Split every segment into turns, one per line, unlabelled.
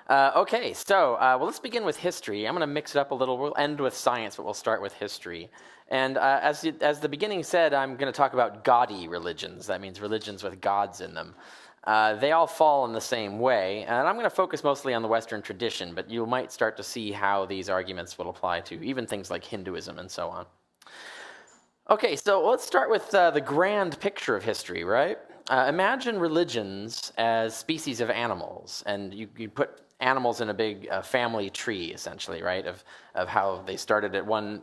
Well, let's begin with history. I'm going to mix it up a little. We'll end with science, but we'll start with history. And as the beginning said, I'm going to talk about gaudy religions. That means religions with gods in them. They all fall in the same way, and I'm going to focus mostly on the Western tradition, but you might start to see how these arguments will apply to even things like Hinduism and so on. Okay, so let's start with the grand picture of history, right? Imagine religions as species of animals, and you put animals in a big family tree, essentially, right, of how they started at one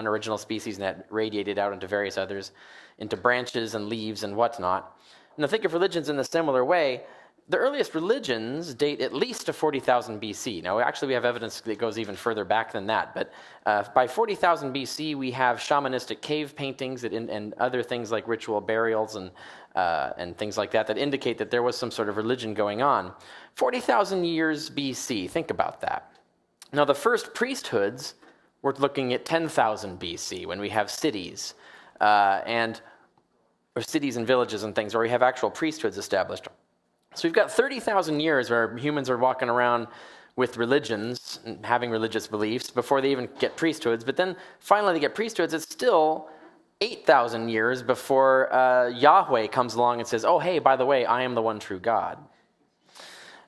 original species and that radiated out into various others, into branches and leaves and whatnot. Now think of religions in a similar way. The earliest religions date at least to 40,000 BC. Now, actually, we have evidence that goes even further back than that. But by 40,000 BC, we have shamanistic cave paintings and other things like ritual burials and things like that indicate that there was some sort of religion going on. 40,000 years BC, think about that. Now, the first priesthoods, we're looking at 10,000 BC when we have cities or cities and villages and things where we have actual priesthoods established. So we've got 30,000 years where humans are walking around with religions and having religious beliefs before they even get priesthoods. But then finally they get priesthoods. It's still 8,000 years before Yahweh comes along and says, oh, hey, by the way, I am the one true God.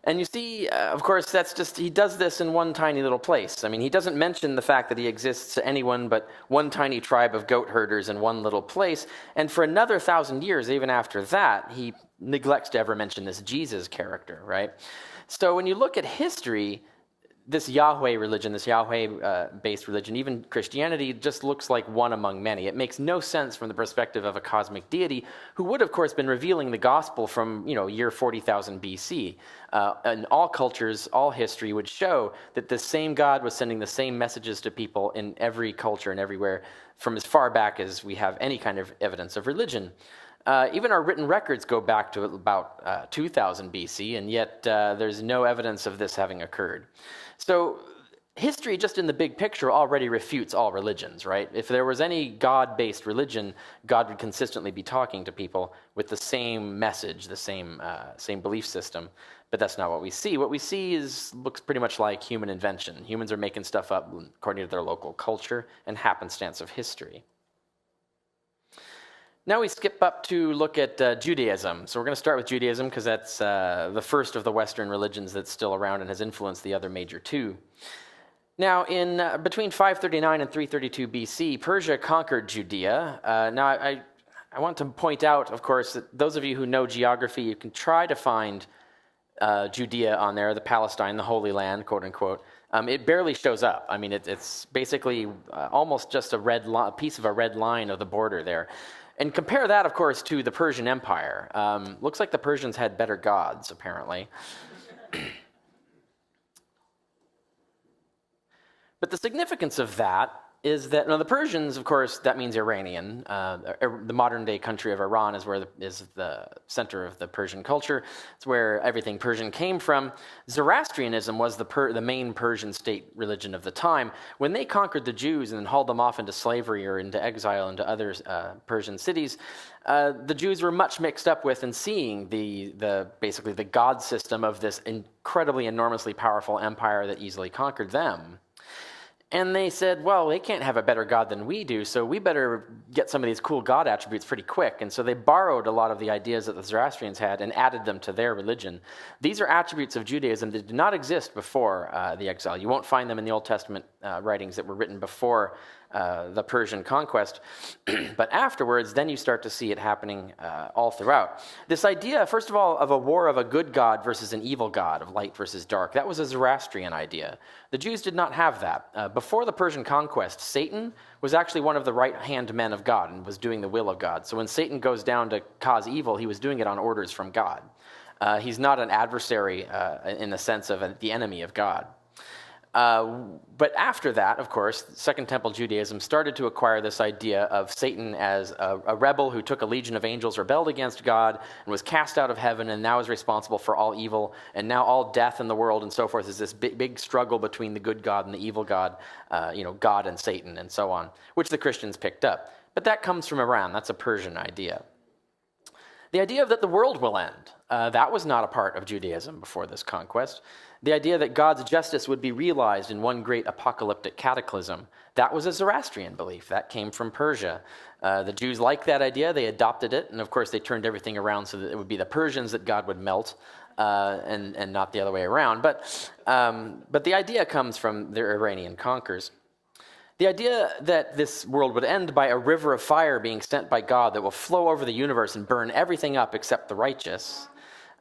And you see, of course, he does this in one tiny little place. I mean, he doesn't mention the fact that he exists to anyone but one tiny tribe of goat herders in one little place. And for another 1,000 years, even after that, he neglects to ever mention this Jesus character, right? So when you look at history, this Yahweh religion, this Yahweh-based religion, even Christianity, just looks like one among many. It makes no sense from the perspective of a cosmic deity who would, of course, been revealing the gospel from, year 40,000 BC. And all cultures, all history would show that the same God was sending the same messages to people in every culture and everywhere from as far back as we have any kind of evidence of religion. Even our written records go back to about 2000 BC, and yet there's no evidence of this having occurred. So history, just in the big picture, already refutes all religions, right? If there was any God-based religion, God would consistently be talking to people with the same message, the same belief system. But that's not what we see. What we see looks pretty much like human invention. Humans are making stuff up according to their local culture and happenstance of history. Now we skip up to look at Judaism. So we're going to start with Judaism because that's the first of the Western religions that's still around and has influenced the other major two. Now, in between 539 and 332 BC, Persia conquered Judea. Now, I want to point out, of course, that those of you who know geography, you can try to find Judea on there, the Palestine, the Holy Land, quote unquote. It barely shows up. I mean, it's basically almost just a piece of a red line of the border there. And compare that, of course, to the Persian Empire. Looks like the Persians had better gods, apparently. But the significance of that is that, the Persians, of course, that means Iranian. The modern-day country of Iran is the center of the Persian culture. It's where everything Persian came from. Zoroastrianism was the main Persian state religion of the time. When they conquered the Jews and hauled them off into slavery or into exile into other Persian cities, the Jews were much mixed up with and seeing basically the god system of this incredibly, enormously powerful empire that easily conquered them. And they said, well, they can't have a better God than we do, so we better get some of these cool God attributes pretty quick. And so they borrowed a lot of the ideas that the Zoroastrians had and added them to their religion. These are attributes of Judaism that did not exist before the exile. You won't find them in the Old Testament writings that were written before the Persian conquest. But afterwards, then you start to see it happening all throughout. This idea, first of all, of a war of a good God versus an evil God, of light versus dark, that was a Zoroastrian idea. The Jews did not have that. Before the Persian conquest, Satan was actually one of the right-hand men of God and was doing the will of God. So when Satan goes down to cause evil, he was doing it on orders from God. He's not an adversary in the sense of the enemy of God. But after that, of course, Second Temple Judaism started to acquire this idea of Satan as a rebel who took a legion of angels, rebelled against God, and was cast out of heaven, and now is responsible for all evil, and now all death in the world and so forth is this big struggle between the good God and the evil God, God and Satan and so on, which the Christians picked up. But that comes from Iran. That's a Persian idea. The idea that the world will end. That was not a part of Judaism before this conquest. The idea that God's justice would be realized in one great apocalyptic cataclysm, that was a Zoroastrian belief. That came from Persia. The Jews liked that idea. They adopted it. And of course, they turned everything around so that it would be the Persians that God would melt and not the other way around. But the idea comes from the Iranian conquerors. The idea that this world would end by a river of fire being sent by God that will flow over the universe and burn everything up except the righteous,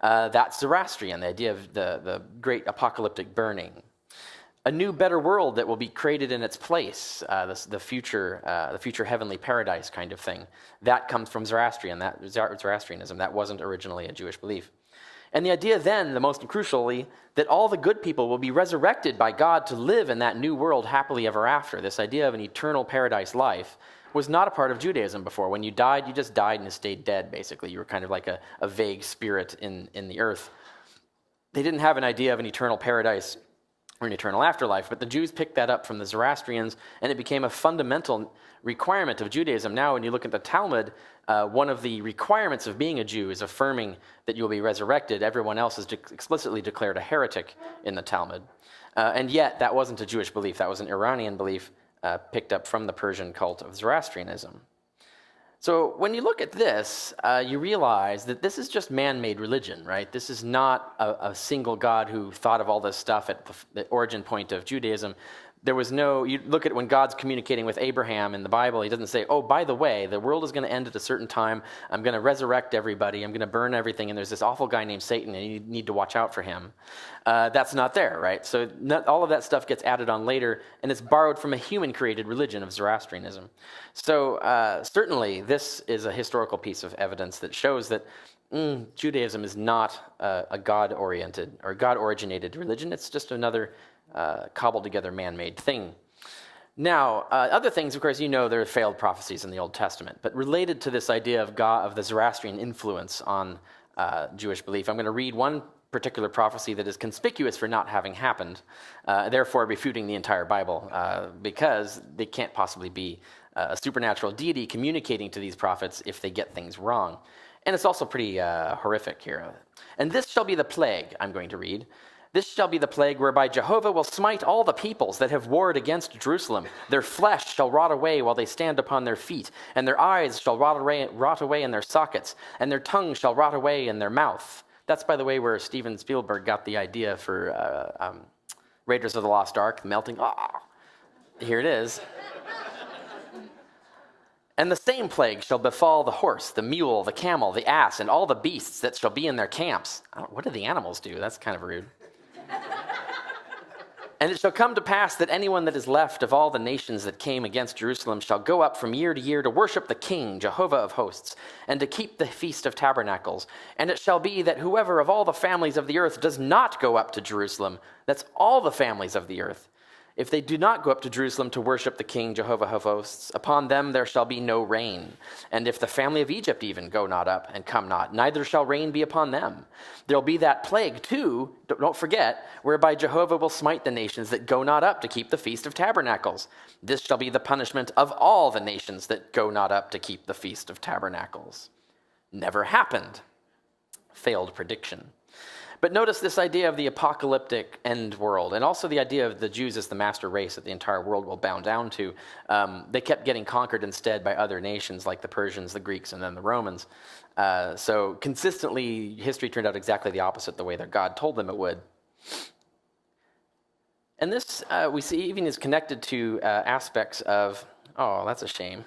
that's Zoroastrian, the idea of the great apocalyptic burning. A new, better world that will be created in its place, the future heavenly paradise kind of thing. That comes from Zoroastrianism. That wasn't originally a Jewish belief. And the idea then, the most crucially, that all the good people will be resurrected by God to live in that new world happily ever after, this idea of an eternal paradise life, was not a part of Judaism before. When you died, you just died and stayed dead, basically. You were kind of like a vague spirit in the earth. They didn't have an idea of an eternal paradise or an eternal afterlife, but the Jews picked that up from the Zoroastrians, and it became a fundamental requirement of Judaism. Now, when you look at the Talmud, one of the requirements of being a Jew is affirming that you'll be resurrected. Everyone else is explicitly declared a heretic in the Talmud. And yet, that wasn't a Jewish belief. That was an Iranian belief picked up from the Persian cult of Zoroastrianism. So when you look at this, you realize that this is just man-made religion, right? This is not a single God who thought of all this stuff at the origin point of Judaism. There was no, you look at when God's communicating with Abraham in the Bible, he doesn't say, oh, by the way, the world is going to end at a certain time. I'm going to resurrect everybody. I'm going to burn everything. And there's this awful guy named Satan, and you need to watch out for him. That's not there, right? So all of that stuff gets added on later, and it's borrowed from a human-created religion of Zoroastrianism. So certainly this is a historical piece of evidence that shows that Judaism is not a God-oriented or God-originated religion. It's just another cobbled together man-made thing. Now, other things, of course, you know there are failed prophecies in the Old Testament, but related to this idea of God, of the Zoroastrian influence on Jewish belief, I'm going to read one particular prophecy that is conspicuous for not having happened, therefore refuting the entire Bible, because they can't possibly be a supernatural deity communicating to these prophets if they get things wrong. And it's also pretty horrific here. And this shall be the plague, I'm going to read. This shall be the plague whereby Jehovah will smite all the peoples that have warred against Jerusalem. Their flesh shall rot away while they stand upon their feet, and their eyes shall rot away in their sockets, and their tongue shall rot away in their mouth. That's, by the way, where Steven Spielberg got the idea for Raiders of the Lost Ark, melting. Here it is. And the same plague shall befall the horse, the mule, the camel, the ass, and all the beasts that shall be in their camps. What do the animals do? That's kind of rude. And it shall come to pass that anyone that is left of all the nations that came against Jerusalem shall go up from year to year to worship the King, Jehovah of hosts, and to keep the Feast of Tabernacles. And it shall be that whoever of all the families of the earth does not go up to Jerusalem, that's all the families of the earth, if they do not go up to Jerusalem to worship the King, Jehovah of hosts, upon them there shall be no rain. And if the family of Egypt even go not up and come not, neither shall rain be upon them. There'll be that plague too, don't forget, whereby Jehovah will smite the nations that go not up to keep the Feast of Tabernacles. This shall be the punishment of all the nations that go not up to keep the Feast of Tabernacles. Never happened. Failed prediction. But notice this idea of the apocalyptic end world, and also the idea of the Jews as the master race that the entire world will bow down to. They kept getting conquered instead by other nations like the Persians, the Greeks, and then the Romans. So consistently, history turned out exactly the opposite the way that God told them it would. And this, we see, even is connected to aspects of, oh, that's a shame.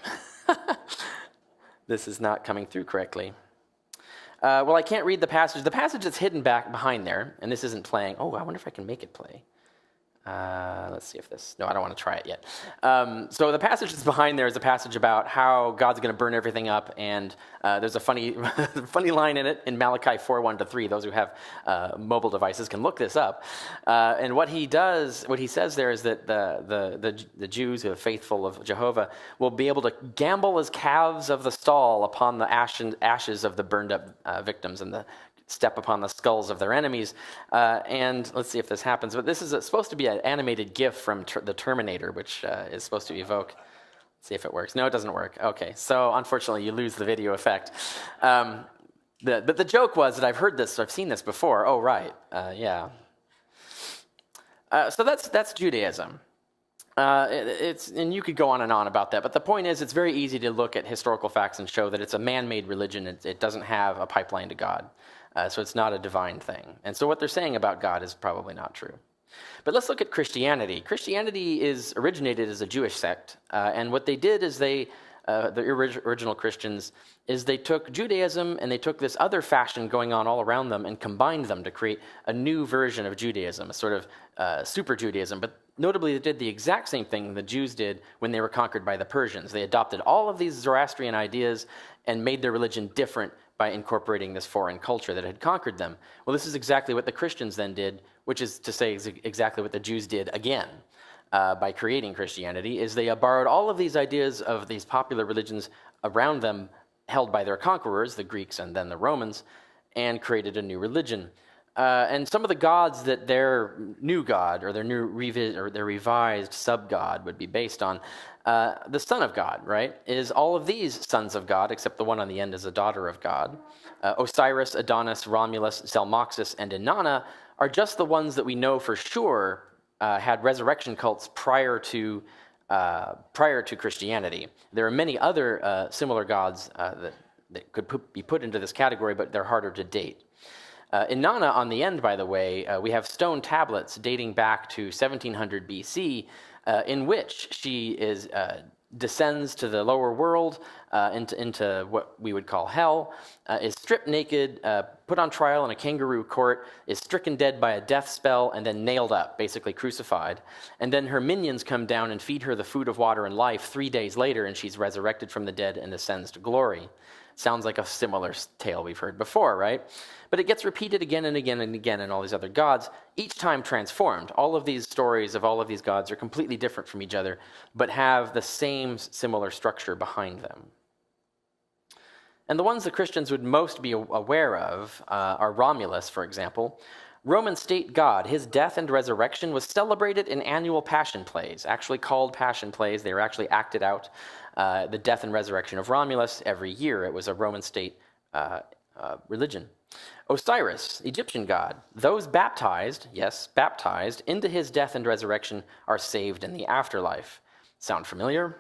This is not coming through correctly. Well, I can't read the passage. The passage is hidden back behind there, and this isn't playing. Oh, I wonder if I can make it play. Let's see if this... No, I don't want to try it yet. So the passage that's behind there is a passage about how God's going to burn everything up, and there's a funny funny line in it in Malachi 4:1-3. Those who have mobile devices can look this up. And what he says there is that the Jews who are faithful of Jehovah will be able to gamble as calves of the stall upon the ashes of the burned up victims and step upon the skulls of their enemies. And let's see if this happens. But this is supposed to be an animated GIF from the Terminator, which is supposed to evoke. Let's see if it works. No, it doesn't work. Okay, so unfortunately, you lose the video effect. But the joke was that I've seen this before. Oh, right. Yeah. So that's Judaism. And you could go on and on about that, but the point is, it's very easy to look at historical facts and show that it's a man-made religion. It doesn't have a pipeline to God, so it's not a divine thing. And so what they're saying about God is probably not true. But let's look at Christianity. Christianity originated as a Jewish sect, and what they did is the original Christians, is they took Judaism and they took this other fashion going on all around them and combined them to create a new version of Judaism, a sort of super Judaism. But notably, they did the exact same thing the Jews did when they were conquered by the Persians. They adopted all of these Zoroastrian ideas and made their religion different by incorporating this foreign culture that had conquered them. Well, this is exactly what the Christians then did, which is to say exactly what the Jews did again. By creating Christianity, is they borrowed all of these ideas of these popular religions around them held by their conquerors, the Greeks and then the Romans, and created a new religion. And some of the gods that their new god or their revised sub-god would be based on, the Son of God, right, is all of these sons of God, except the one on the end is a daughter of God. Osiris, Adonis, Romulus, Zalmoxis, and Inanna are just the ones that we know for sure had resurrection cults prior to Christianity. There are many other similar gods that could be put into this category, but they're harder to date. Inanna, on the end, by the way, we have stone tablets dating back to 1700 BC, in which she descends to the lower world, into what we would call hell, is stripped naked, put on trial in a kangaroo court, is stricken dead by a death spell, and then nailed up, basically crucified. And then her minions come down and feed her the food of water and life 3 days later, and she's resurrected from the dead and ascends to glory. Sounds like a similar tale we've heard before, right? But it gets repeated again and again and again in all these other gods, each time transformed. All of these stories of all of these gods are completely different from each other, but have the same similar structure behind them. And the ones that Christians would most be aware of are Romulus, for example. Roman state god, his death and resurrection was celebrated in annual passion plays, actually called passion plays. They were actually acted out, the death and resurrection of Romulus every year. It was a Roman state religion. Osiris, Egyptian god, those baptized, yes, baptized, into his death and resurrection are saved in the afterlife. Sound familiar?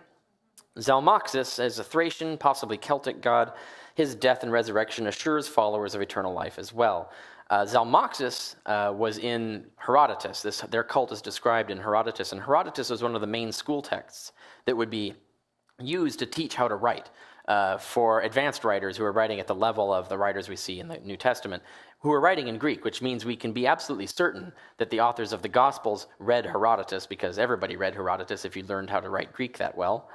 Zalmoxis is a Thracian, possibly Celtic god. His death and resurrection assures followers of eternal life as well. Zalmoxis was in Herodotus. Their cult is described in Herodotus, and Herodotus was one of the main school texts that would be used to teach how to write for advanced writers who are writing at the level of the writers we see in the New Testament, who are writing in Greek, which means we can be absolutely certain that the authors of the Gospels read Herodotus, because everybody read Herodotus if you learned how to write Greek that well.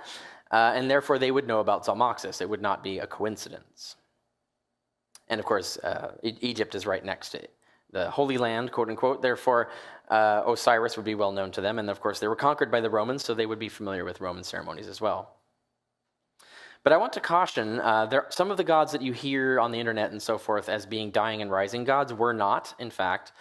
And therefore, they would know about Zalmoxis. It would not be a coincidence. And of course, Egypt is right next to it, the Holy Land, quote unquote. Therefore, Osiris would be well known to them. And of course, they were conquered by the Romans, so they would be familiar with Roman ceremonies as well. But I want to caution, some of the gods that you hear on the internet and so forth as being dying and rising gods were not, in fact.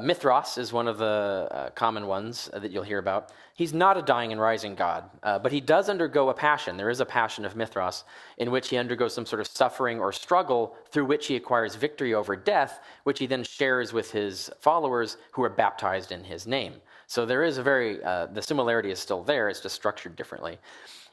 Mithras is one of the common ones that you'll hear about. He's not a dying and rising god, but he does undergo a passion. There is a passion of Mithras in which he undergoes some sort of suffering or struggle through which he acquires victory over death, which he then shares with his followers who are baptized in his name. So there is the similarity is still there, it's just structured differently.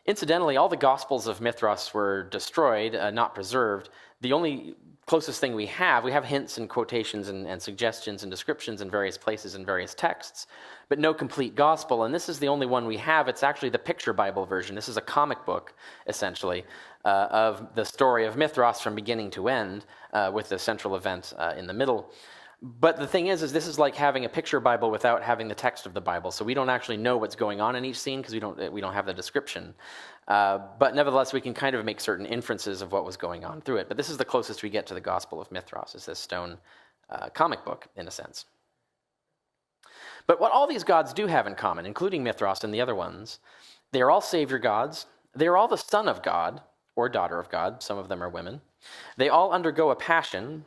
Incidentally, all the Gospels of Mithras were destroyed, not preserved. The only closest thing we have hints and quotations and suggestions and descriptions in various places in various texts, but no complete gospel. And this is the only one we have. It's actually the picture Bible version. This is a comic book, essentially, of the story of Mithras from beginning to end, with the central event in the middle. But the thing is this is like having a picture Bible without having the text of the Bible. So we don't actually know what's going on in each scene because we don't have the description. But nevertheless, we can kind of make certain inferences of what was going on through it. But this is the closest we get to the Gospel of Mithras, is this stone comic book, in a sense. But what all these gods do have in common, including Mithras and the other ones, they are all savior gods. They are all the son of God or daughter of God. Some of them are women. They all undergo a passion.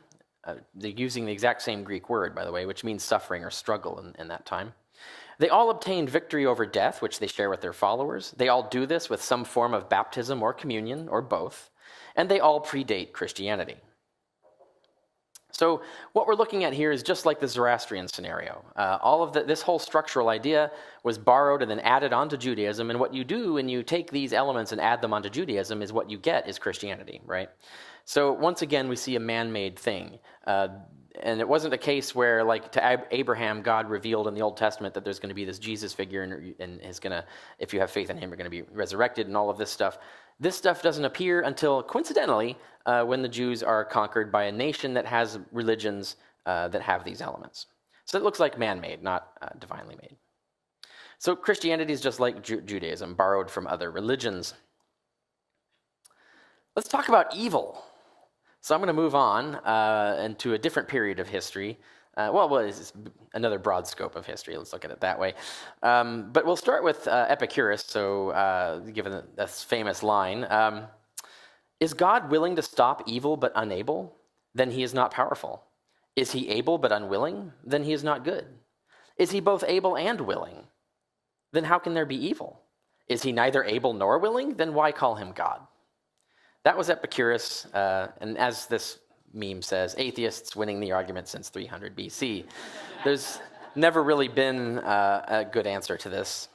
They're using the exact same Greek word, by the way, which means suffering or struggle in that time. They all obtained victory over death, which they share with their followers. They all do this with some form of baptism or communion, or both. And they all predate Christianity. So what we're looking at here is just like the Zoroastrian scenario. This whole structural idea was borrowed and then added onto Judaism, and what you do when you take these elements and add them onto Judaism is what you get is Christianity, right? So once again, we see a man-made thing. And it wasn't a case where, like to Abraham, God revealed in the Old Testament that there's going to be this Jesus figure and is going to, if you have faith in him, you're going to be resurrected and all of this stuff. This stuff doesn't appear until, coincidentally, when the Jews are conquered by a nation that has religions that have these elements. So it looks like man-made, not divinely made. So Christianity is just like Judaism, borrowed from other religions. Let's talk about evil. So I'm going to move on into a different period of history. It's another broad scope of history. Let's look at it that way. But we'll start with Epicurus, so given this famous line, is God willing to stop evil but unable? Then he is not powerful. Is he able but unwilling? Then he is not good. Is he both able and willing? Then how can there be evil? Is he neither able nor willing? Then why call him God? That was Epicurus, and as this meme says, atheists winning the argument since 300 BC. There's never really been a good answer to this.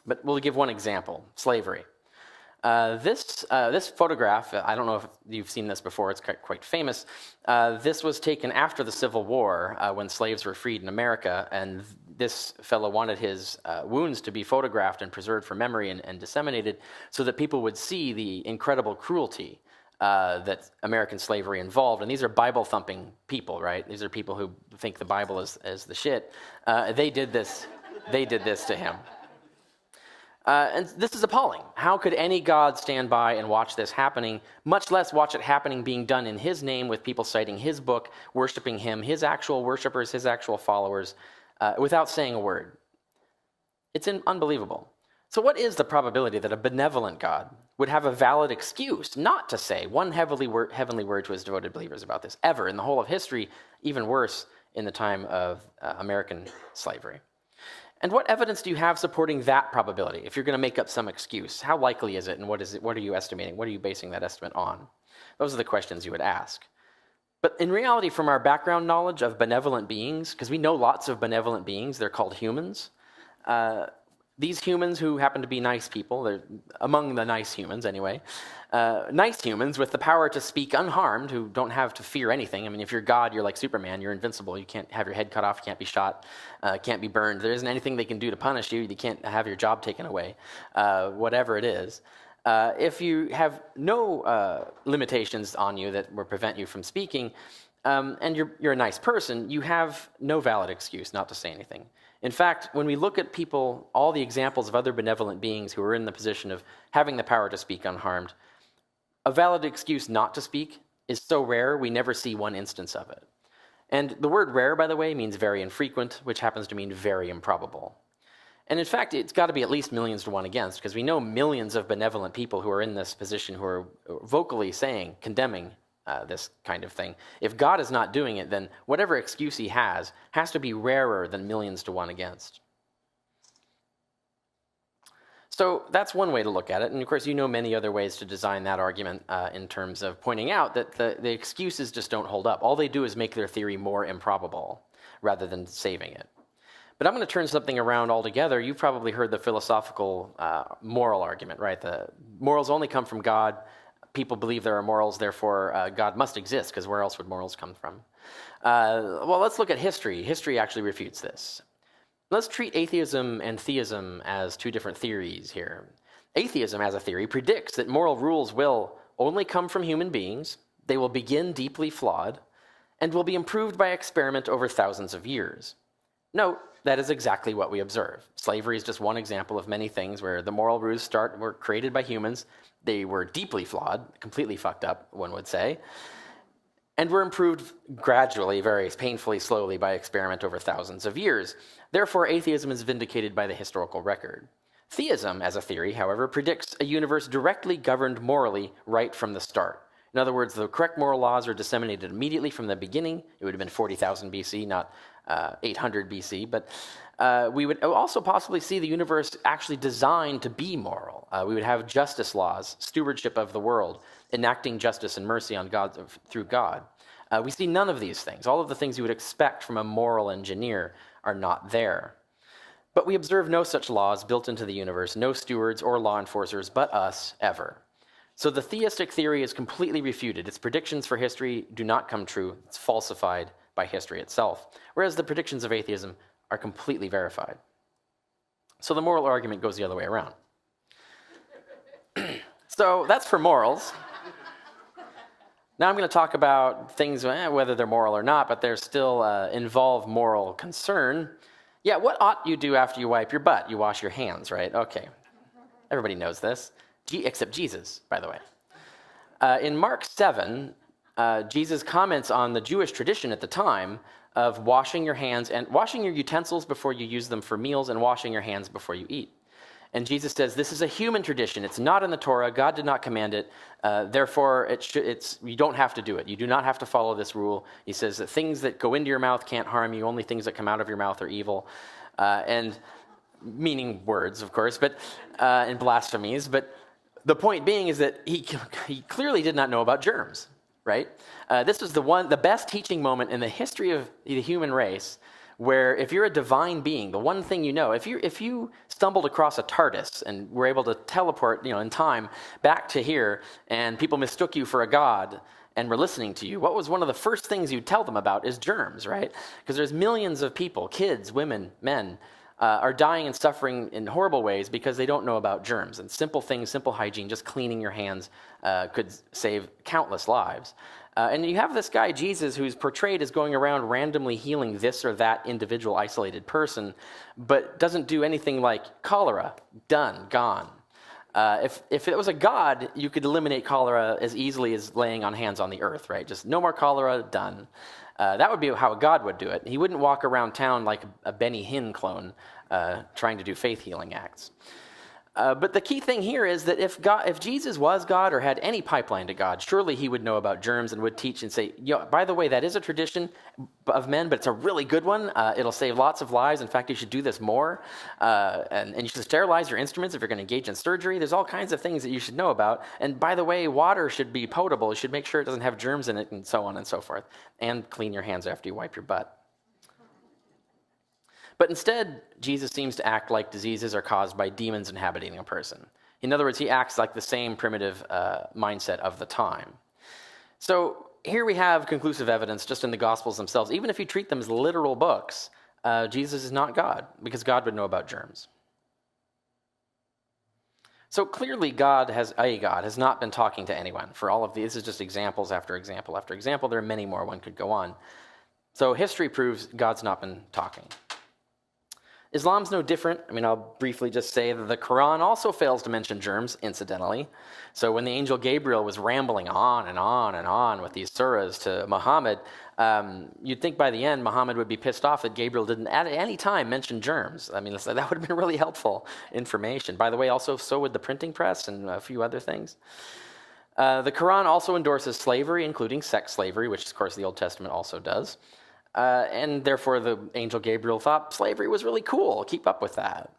But we'll give one example, slavery. This photograph, I don't know if you've seen this before, it's quite famous. This was taken after the Civil War when slaves were freed in America, and this fellow wanted his wounds to be photographed and preserved for memory and disseminated so that people would see the incredible cruelty that American slavery involved. And these are Bible-thumping people, right? These are people who think the Bible is the shit. They did this to him. And this is appalling. How could any God stand by and watch this happening, much less watch it happening being done in his name with people citing his book, worshiping him, his actual worshipers, his actual followers, without saying a word? It's unbelievable. So what is the probability that a benevolent God would have a valid excuse not to say one heavenly word to his devoted believers about this, ever in the whole of history, even worse in the time of American slavery? And what evidence do you have supporting that probability? If you're going to make up some excuse, how likely is it, and what is it? What are you estimating? What are you basing that estimate on? Those are the questions you would ask. But in reality, from our background knowledge of benevolent beings, because we know lots of benevolent beings, they're called humans. These humans who happen to be nice people, they're among the nice humans anyway, nice humans with the power to speak unharmed, who don't have to fear anything. I mean, if you're God, you're like Superman, you're invincible. You can't have your head cut off, you can't be shot, can't be burned. There isn't anything they can do to punish you. You can't have your job taken away, whatever it is. If you have no limitations on you that will prevent you from speaking, and you're a nice person, you have no valid excuse not to say anything. In fact, when we look at people, all the examples of other benevolent beings who are in the position of having the power to speak unharmed, a valid excuse not to speak is so rare, we never see one instance of it. And the word rare, by the way, means very infrequent, which happens to mean very improbable. And in fact, it's got to be at least millions to one against, because we know millions of benevolent people who are in this position who are vocally saying, condemning this kind of thing. If God is not doing it, then whatever excuse he has to be rarer than millions to one against. So that's one way to look at it. And of course, you know many other ways to design that argument in terms of pointing out that the excuses just don't hold up. All they do is make their theory more improbable rather than saving it. But I'm going to turn something around altogether. You've probably heard the philosophical moral argument, right? The morals only come from God. People believe there are morals, therefore God must exist, because where else would morals come from? Well, let's look at history. History actually refutes this. Let's treat atheism and theism as two different theories here. Atheism, as a theory, predicts that moral rules will only come from human beings, they will begin deeply flawed, and will be improved by experiment over thousands of years. Note, that is exactly what we observe. Slavery is just one example of many things where the moral rules were created by humans. They were deeply flawed, completely fucked up, one would say, and were improved gradually, very painfully, slowly by experiment over thousands of years. Therefore, atheism is vindicated by the historical record. Theism, as a theory, however, predicts a universe directly governed morally right from the start. In other words, the correct moral laws are disseminated immediately from the beginning. It would have been 40,000 BC, not 800 BC, but we would also possibly see the universe actually designed to be moral. We would have justice laws, stewardship of the world, enacting justice and mercy on God through God. We see none of these things. All of the things you would expect from a moral engineer are not there. But we observe no such laws built into the universe, no stewards or law enforcers but us ever. So the theistic theory is completely refuted. Its predictions for history do not come true. It's falsified by history itself, whereas the predictions of atheism are completely verified. So the moral argument goes the other way around. So that's for morals. Now I'm going to talk about things, whether they're moral or not, but they're still involve moral concern. Yeah, what ought you do after you wipe your butt? You wash your hands, right? Okay. Everybody knows this, except Jesus, by the way. In Mark 7, Jesus comments on the Jewish tradition at the time of washing your hands and washing your utensils before you use them for meals and washing your hands before you eat. And Jesus says, this is a human tradition. It's not in the Torah. God did not command it. Therefore, you don't have to do it. You do not have to follow this rule. He says that things that go into your mouth can't harm you. Only things that come out of your mouth are evil. And meaning words, of course, but and blasphemies. But the point being is that he clearly did not know about germs, right? This was the best teaching moment in the history of the human race, where if you're a divine being, the one thing you know, if you stumbled across a TARDIS and were able to teleport, in time back to here, and people mistook you for a god and were listening to you, what was one of the first things you'd tell them about is germs, right? Because there's millions of people, kids, women, men, are dying and suffering in horrible ways because they don't know about germs. And simple things, simple hygiene, just cleaning your hands could save countless lives. And you have this guy, Jesus, who's portrayed as going around randomly healing this or that individual isolated person, but doesn't do anything like cholera, done, gone. If it was a god, you could eliminate cholera as easily as laying on hands on the earth, right? Just no more cholera, done. That would be how a god would do it. He wouldn't walk around town like a Benny Hinn clone trying to do faith healing acts. But the key thing here is that if Jesus was God or had any pipeline to God, surely he would know about germs and would teach and say, by the way, that is a tradition of men, but it's a really good one. It'll save lots of lives. In fact, you should do this more. And you should sterilize your instruments if you're going to engage in surgery. There's all kinds of things that you should know about. And by the way, water should be potable. You should make sure it doesn't have germs in it and so on and so forth. And clean your hands after you wipe your butt. But instead, Jesus seems to act like diseases are caused by demons inhabiting a person. In other words, he acts like the same primitive mindset of the time. So here we have conclusive evidence just in the Gospels themselves. Even if you treat them as literal books, Jesus is not God, because God would know about germs. So clearly God has not been talking to anyone. For all of these, this is just examples after example after example. There are many more, one could go on. So history proves God's not been talking. Islam's no different. I'll briefly just say that the Quran also fails to mention germs, incidentally. So when the angel Gabriel was rambling on and on and on with these surahs to Muhammad, you'd think by the end Muhammad would be pissed off that Gabriel didn't at any time mention germs. That would have been really helpful information. By the way, also so would the printing press and a few other things. The Quran also endorses slavery, including sex slavery, which of course the Old Testament also does. And therefore, the angel Gabriel thought slavery was really cool. Keep up with that.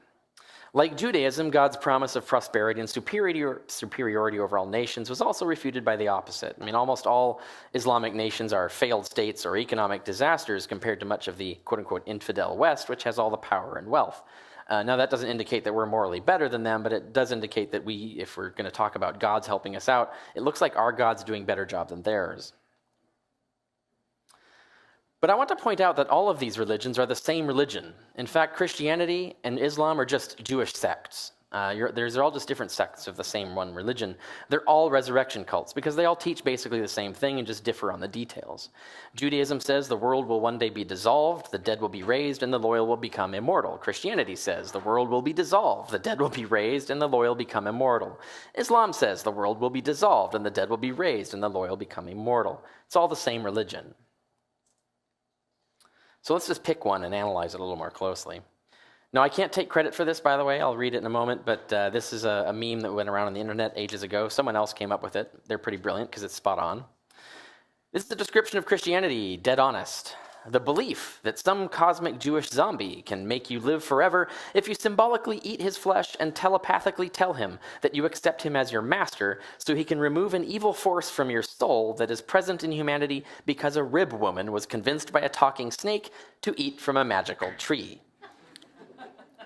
Like Judaism, God's promise of prosperity and superiority over all nations was also refuted by the opposite. Almost all Islamic nations are failed states or economic disasters compared to much of the quote-unquote infidel West, which has all the power and wealth. Now, that doesn't indicate that we're morally better than them, but it does indicate that if we're going to talk about God's helping us out, it looks like our God's doing a better job than theirs. But I want to point out that all of these religions are the same religion. In fact, Christianity and Islam are just Jewish sects. They're all just different sects of the same one religion. They're all resurrection cults because they all teach basically the same thing and just differ on the details. Judaism says the world will one day be dissolved, the dead will be raised, and the loyal will become immortal. Christianity says the world will be dissolved, the dead will be raised, and the loyal become immortal. Islam says the world will be dissolved, and the dead will be raised, and the loyal become immortal. It's all the same religion. So let's just pick one and analyze it a little more closely. Now, I can't take credit for this, by the way. I'll read it in a moment, but this is a meme that went around on the internet ages ago. Someone else came up with it. They're pretty brilliant because it's spot on. This is the description of Christianity, dead honest. the belief that some cosmic Jewish zombie can make you live forever if you symbolically eat his flesh and telepathically tell him that you accept him as your master so he can remove an evil force from your soul that is present in humanity because a rib woman was convinced by a talking snake to eat from a magical tree.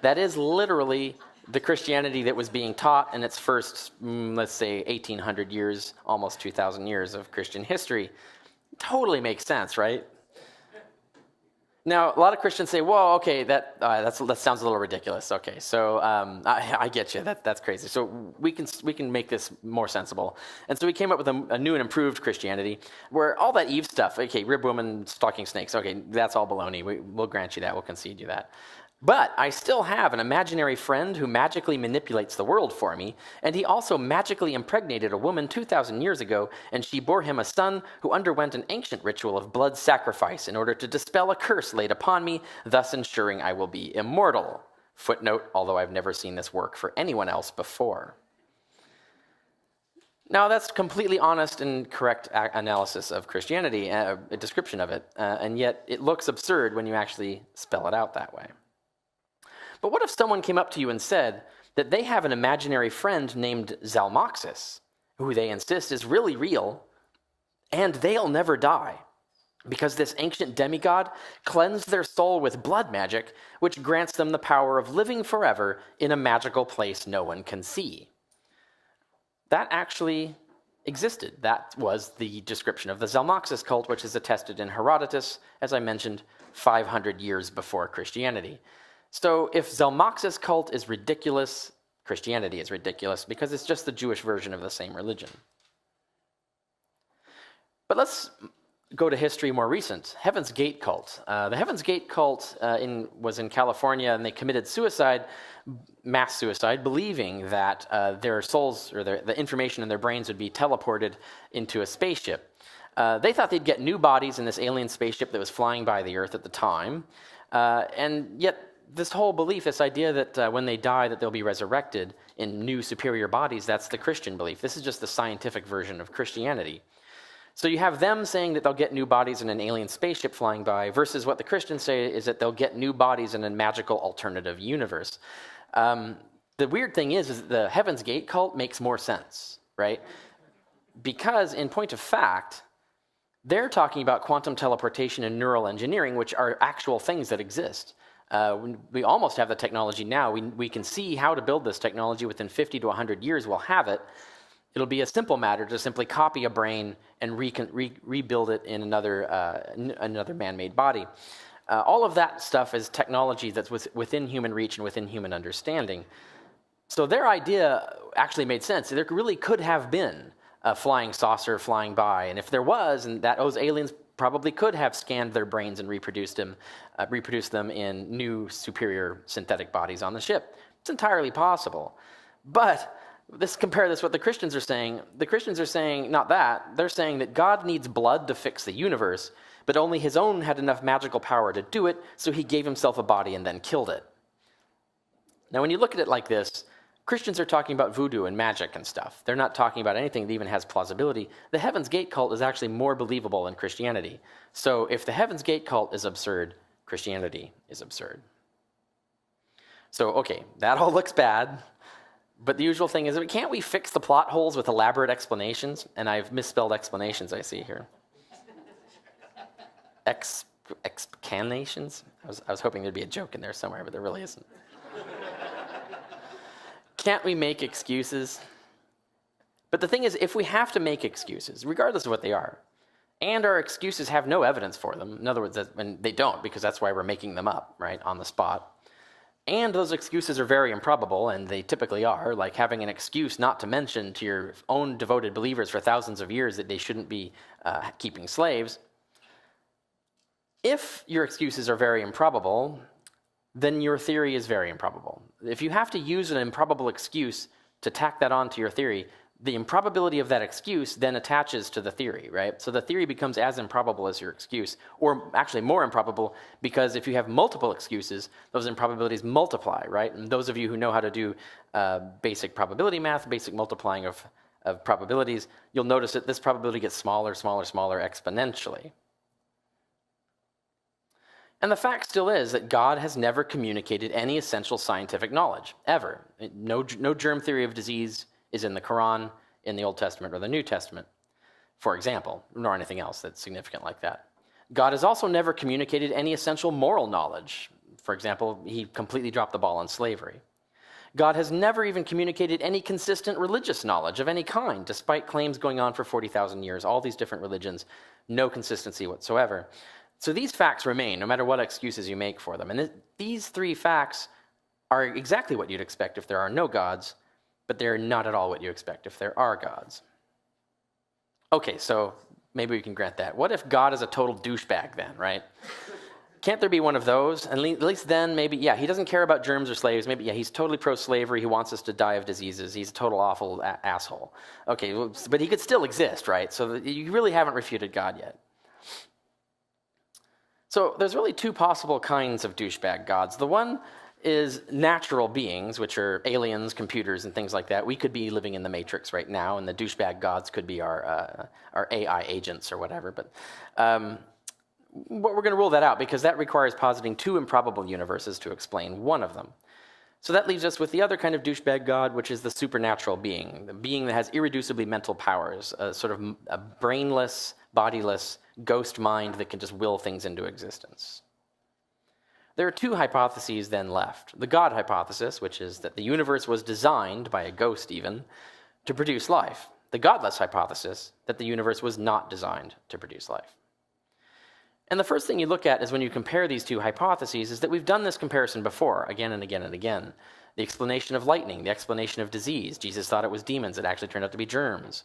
That is literally the Christianity that was being taught in its first, let's say, 1,800 years, almost 2,000 years of Christian history. Totally makes sense, right? Now, a lot of Christians say, "Whoa, okay, that sounds a little ridiculous." Okay, so I get you. That's crazy. So we can make this more sensible. And so we came up with a new and improved Christianity, where all that Eve stuff, okay, rib woman, stalking snakes, okay, that's all baloney. We'll grant you that. We'll concede you that. But I still have an imaginary friend who magically manipulates the world for me, and he also magically impregnated a woman 2,000 years ago, and she bore him a son who underwent an ancient ritual of blood sacrifice in order to dispel a curse laid upon me, thus ensuring I will be immortal. Footnote, although I've never seen this work for anyone else before. Now, that's completely honest and correct analysis of Christianity, a description of it, and yet it looks absurd when you actually spell it out that way. But what if someone came up to you and said that they have an imaginary friend named Zalmoxis, who they insist is really real, and they'll never die, because this ancient demigod cleansed their soul with blood magic, which grants them the power of living forever in a magical place no one can see? That actually existed. That was the description of the Zalmoxis cult, which is attested in Herodotus, as I mentioned, 500 years before Christianity. So if Zalmoxis cult is ridiculous, Christianity is ridiculous because it's just the Jewish version of the same religion. But let's go to history more recent. Heaven's Gate cult. The Heaven's Gate cult was in California, and they committed suicide, mass suicide, believing that their souls or the information in their brains would be teleported into a spaceship. They thought they'd get new bodies in this alien spaceship that was flying by the Earth at the time, and yet this whole belief, this idea that when they die that they'll be resurrected in new superior bodies, that's the Christian belief. This is just the scientific version of Christianity. So you have them saying that they'll get new bodies in an alien spaceship flying by, versus what the Christians say is that they'll get new bodies in a magical alternative universe. The weird thing is that the Heaven's Gate cult makes more sense, right? Because in point of fact, they're talking about quantum teleportation and neural engineering, which are actual things that exist. We almost have the technology now. We can see how to build this technology within 50 to 100 years. We'll have it. It'll be a simple matter to simply copy a brain and rebuild it in another man-made body. All of that stuff is technology that's within human reach and within human understanding. So their idea actually made sense. There really could have been a flying saucer flying by, and if there was, and that those aliens probably could have scanned their brains and reproduced them in new, superior synthetic bodies on the ship. It's entirely possible. But compare this with what the Christians are saying. The Christians are saying not that. They're saying that God needs blood to fix the universe, but only his own had enough magical power to do it, so he gave himself a body and then killed it. Now, when you look at it like this, Christians are talking about voodoo and magic and stuff. They're not talking about anything that even has plausibility. The Heaven's Gate cult is actually more believable than Christianity. So if the Heaven's Gate cult is absurd, Christianity is absurd. So, okay, that all looks bad. But the usual thing is, can't we fix the plot holes with elaborate explanations? And I've misspelled explanations, I see here. Excanations? I was hoping there'd be a joke in there somewhere, but there really isn't. Can't we make excuses? But the thing is, if we have to make excuses, regardless of what they are, and our excuses have no evidence for them, in other words, and they don't, because that's why we're making them up, right, on the spot, and those excuses are very improbable, and they typically are, like having an excuse not to mention to your own devoted believers for thousands of years that they shouldn't be keeping slaves. If your excuses are very improbable, then your theory is very improbable. If you have to use an improbable excuse to tack that onto your theory, the improbability of that excuse then attaches to the theory, right? So the theory becomes as improbable as your excuse, or actually more improbable, because if you have multiple excuses, those improbabilities multiply, right? And those of you who know how to do basic probability math, basic multiplying of probabilities, you'll notice that this probability gets smaller, smaller, smaller exponentially. And the fact still is that God has never communicated any essential scientific knowledge, ever. No germ theory of disease is in the Quran, in the Old Testament, or the New Testament, for example, nor anything else that's significant like that. God has also never communicated any essential moral knowledge. For example, he completely dropped the ball on slavery. God has never even communicated any consistent religious knowledge of any kind, despite claims going on for 40,000 years, all these different religions, no consistency whatsoever. So these facts remain, no matter what excuses you make for them. And these three facts are exactly what you'd expect if there are no gods, but they're not at all what you expect if there are gods. Okay, so maybe we can grant that. What if God is a total douchebag then, right? Can't there be one of those? And at least then, maybe, yeah, he doesn't care about germs or slaves. Maybe, yeah, he's totally pro-slavery. He wants us to die of diseases. He's a total awful asshole. Okay, but he could still exist, right? So you really haven't refuted God yet. So there's really two possible kinds of douchebag gods. The one is natural beings, which are aliens, computers, and things like that. We could be living in the Matrix right now, and the douchebag gods could be our AI agents or whatever. But we're going to rule that out because that requires positing two improbable universes to explain one of them. So that leaves us with the other kind of douchebag god, which is the supernatural being, the being that has irreducibly mental powers, a sort of a brainless, bodiless, ghost mind that can just will things into existence. There are two hypotheses then left. The God hypothesis, which is that the universe was designed, by a ghost even, to produce life. The godless hypothesis, that the universe was not designed to produce life. And the first thing you look at is when you compare these two hypotheses is that we've done this comparison before, again and again and again. The explanation of lightning, the explanation of disease. Jesus thought it was demons. It actually turned out to be germs.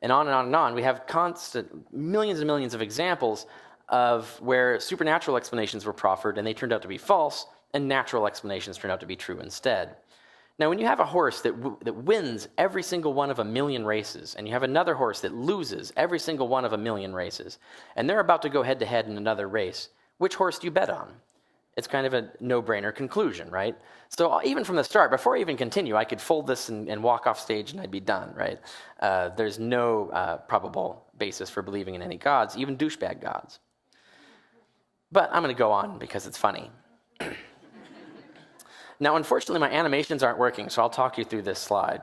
And on and on and on. We have constant millions and millions of examples of where supernatural explanations were proffered and they turned out to be false, and natural explanations turned out to be true instead. Now, when you have a horse that wins every single one of a million races, and you have another horse that loses every single one of a million races, and they're about to go head-to-head in another race, which horse do you bet on? It's kind of a no-brainer conclusion, right? So even from the start, before I even continue, I could fold this and walk off stage and I'd be done, right? There's no probable basis for believing in any gods, even douchebag gods. But I'm going to go on because it's funny. Now, unfortunately, my animations aren't working, so I'll talk you through this slide.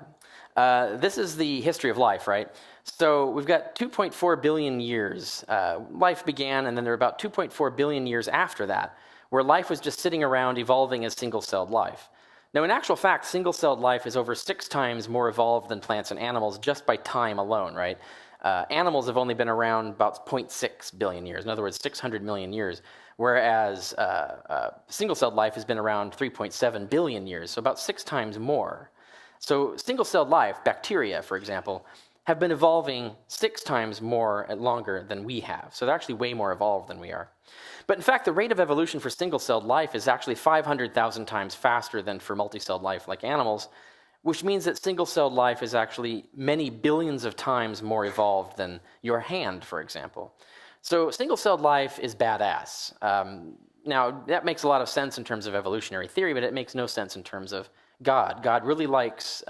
This is the history of life, right? So we've got 2.4 billion years. Life began, and then there were about 2.4 billion years after that, where life was just sitting around evolving as single-celled life. Now, in actual fact, single-celled life is over 6 times more evolved than plants and animals just by time alone, right? Animals have only been around about 0.6 billion years, in other words, 600 million years, whereas single-celled life has been around 3.7 billion years, so about 6 times more. So single-celled life, bacteria, for example, have been evolving 6 times more and longer than we have. So they're actually way more evolved than we are. But in fact, the rate of evolution for single-celled life is actually 500,000 times faster than for multi-celled life like animals, which means that single-celled life is actually many billions of times more evolved than your hand, for example. So single-celled life is badass. Now, that makes a lot of sense in terms of evolutionary theory, but it makes no sense in terms of God. God really likes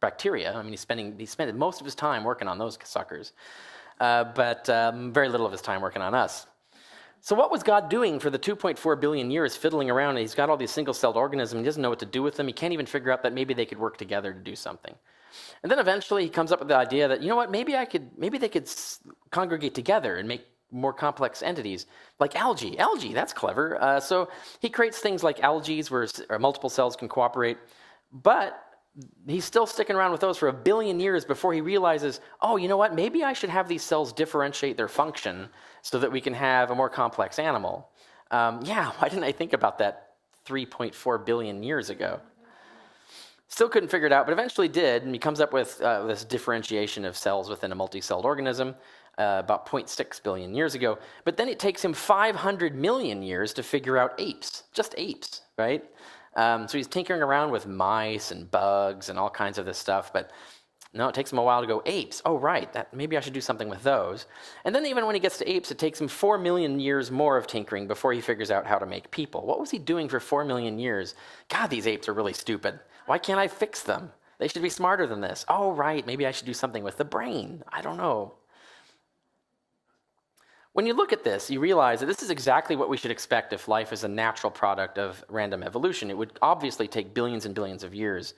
bacteria. I mean, he spent most of his time working on those suckers, but very little of his time working on us. So what was God doing for the 2.4 billion years fiddling around? He's got all these single-celled organisms. He doesn't know what to do with them. He can't even figure out that maybe they could work together to do something. And then eventually he comes up with the idea that, you know what, maybe they could congregate together and make more complex entities, like algae. Algae, that's clever. So he creates things like algae where multiple cells can cooperate, but he's still sticking around with those for 1 billion years before he realizes, oh, you know what, maybe I should have these cells differentiate their function so that we can have a more complex animal. Yeah, why didn't I think about that 3.4 billion years ago? Still couldn't figure it out, but eventually did, and he comes up with this differentiation of cells within a multi-celled organism about 0.6 billion years ago. But then it takes him 500 million years to figure out apes, just apes, right? So he's tinkering around with mice and bugs and all kinds of this stuff, but no, it takes him a while to go, apes. Oh, right, maybe I should do something with those. And then even when he gets to apes, it takes him 4 million years more of tinkering before he figures out how to make people. What was he doing for 4 million years? God, these apes are really stupid. Why can't I fix them? They should be smarter than this. Oh, right, maybe I should do something with the brain. I don't know. When you look at this, you realize that this is exactly what we should expect if life is a natural product of random evolution. It would obviously take billions and billions of years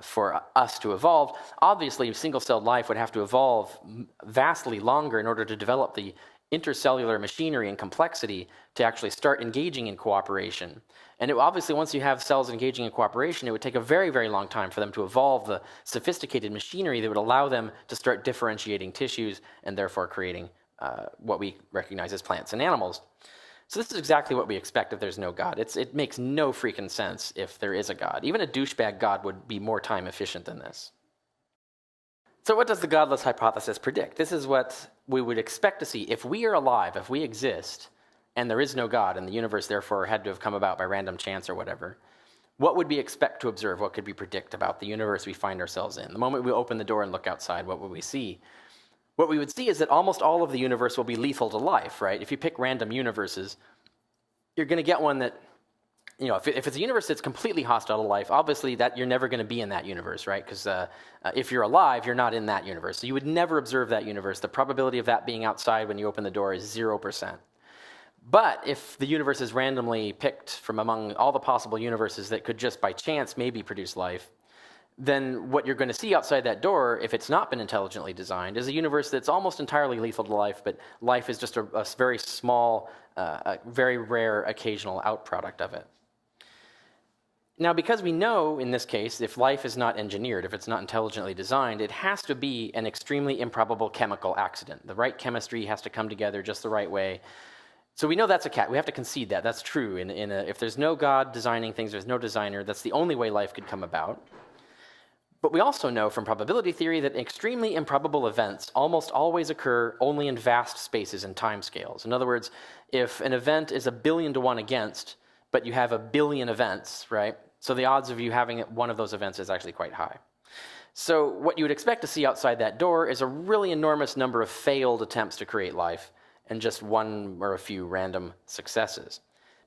for us to evolve. Obviously, single-celled life would have to evolve vastly longer in order to develop the intercellular machinery and complexity to actually start engaging in cooperation. And obviously, once you have cells engaging in cooperation, it would take a very, very long time for them to evolve the sophisticated machinery that would allow them to start differentiating tissues and therefore creating what we recognize as plants and animals. So this is exactly what we expect if there's no God. It makes no freaking sense if there is a God. Even a douchebag God would be more time efficient than this. So what does the godless hypothesis predict? This is what we would expect to see. If we are alive, if we exist, and there is no God, and the universe therefore had to have come about by random chance or whatever, what would we expect to observe? What could we predict about the universe we find ourselves in? The moment we open the door and look outside, what would we see? What we would see is that almost all of the universe will be lethal to life, right? If you pick random universes, you're going to get one that, if it's a universe that's completely hostile to life, obviously that you're never going to be in that universe, right? Because if you're alive, you're not in that universe. So you would never observe that universe. The probability of that being outside when you open the door is 0%. But if the universe is randomly picked from among all the possible universes that could just by chance maybe produce life, then what you're going to see outside that door, if it's not been intelligently designed, is a universe that's almost entirely lethal to life, but life is just a very small, very rare occasional outproduct of it. Now, because we know, in this case, if life is not engineered, if it's not intelligently designed, it has to be an extremely improbable chemical accident. The right chemistry has to come together just the right way. So we know that's a cat. We have to concede that. That's true. If there's no God designing things, there's no designer, that's the only way life could come about. But we also know from probability theory that extremely improbable events almost always occur only in vast spaces and timescales. In other words, if an event is 1 billion to 1 against, but you have 1 billion events, right? So the odds of you having one of those events is actually quite high. So what you would expect to see outside that door is a really enormous number of failed attempts to create life and just one or a few random successes,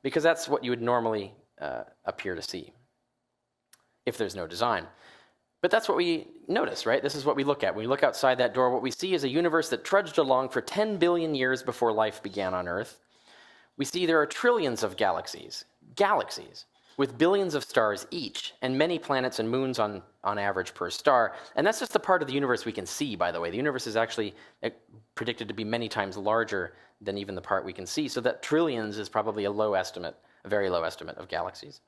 because that's what you would normally appear to see if there's no design. But that's what we notice, right? This is what we look at. When we look outside that door, what we see is a universe that trudged along for 10 billion years before life began on Earth. We see there are trillions of galaxies, with billions of stars each, and many planets and moons on average per star. And that's just the part of the universe we can see, by the way. The universe is actually predicted to be many times larger than even the part we can see, so that trillions is probably a low estimate, a very low estimate of galaxies.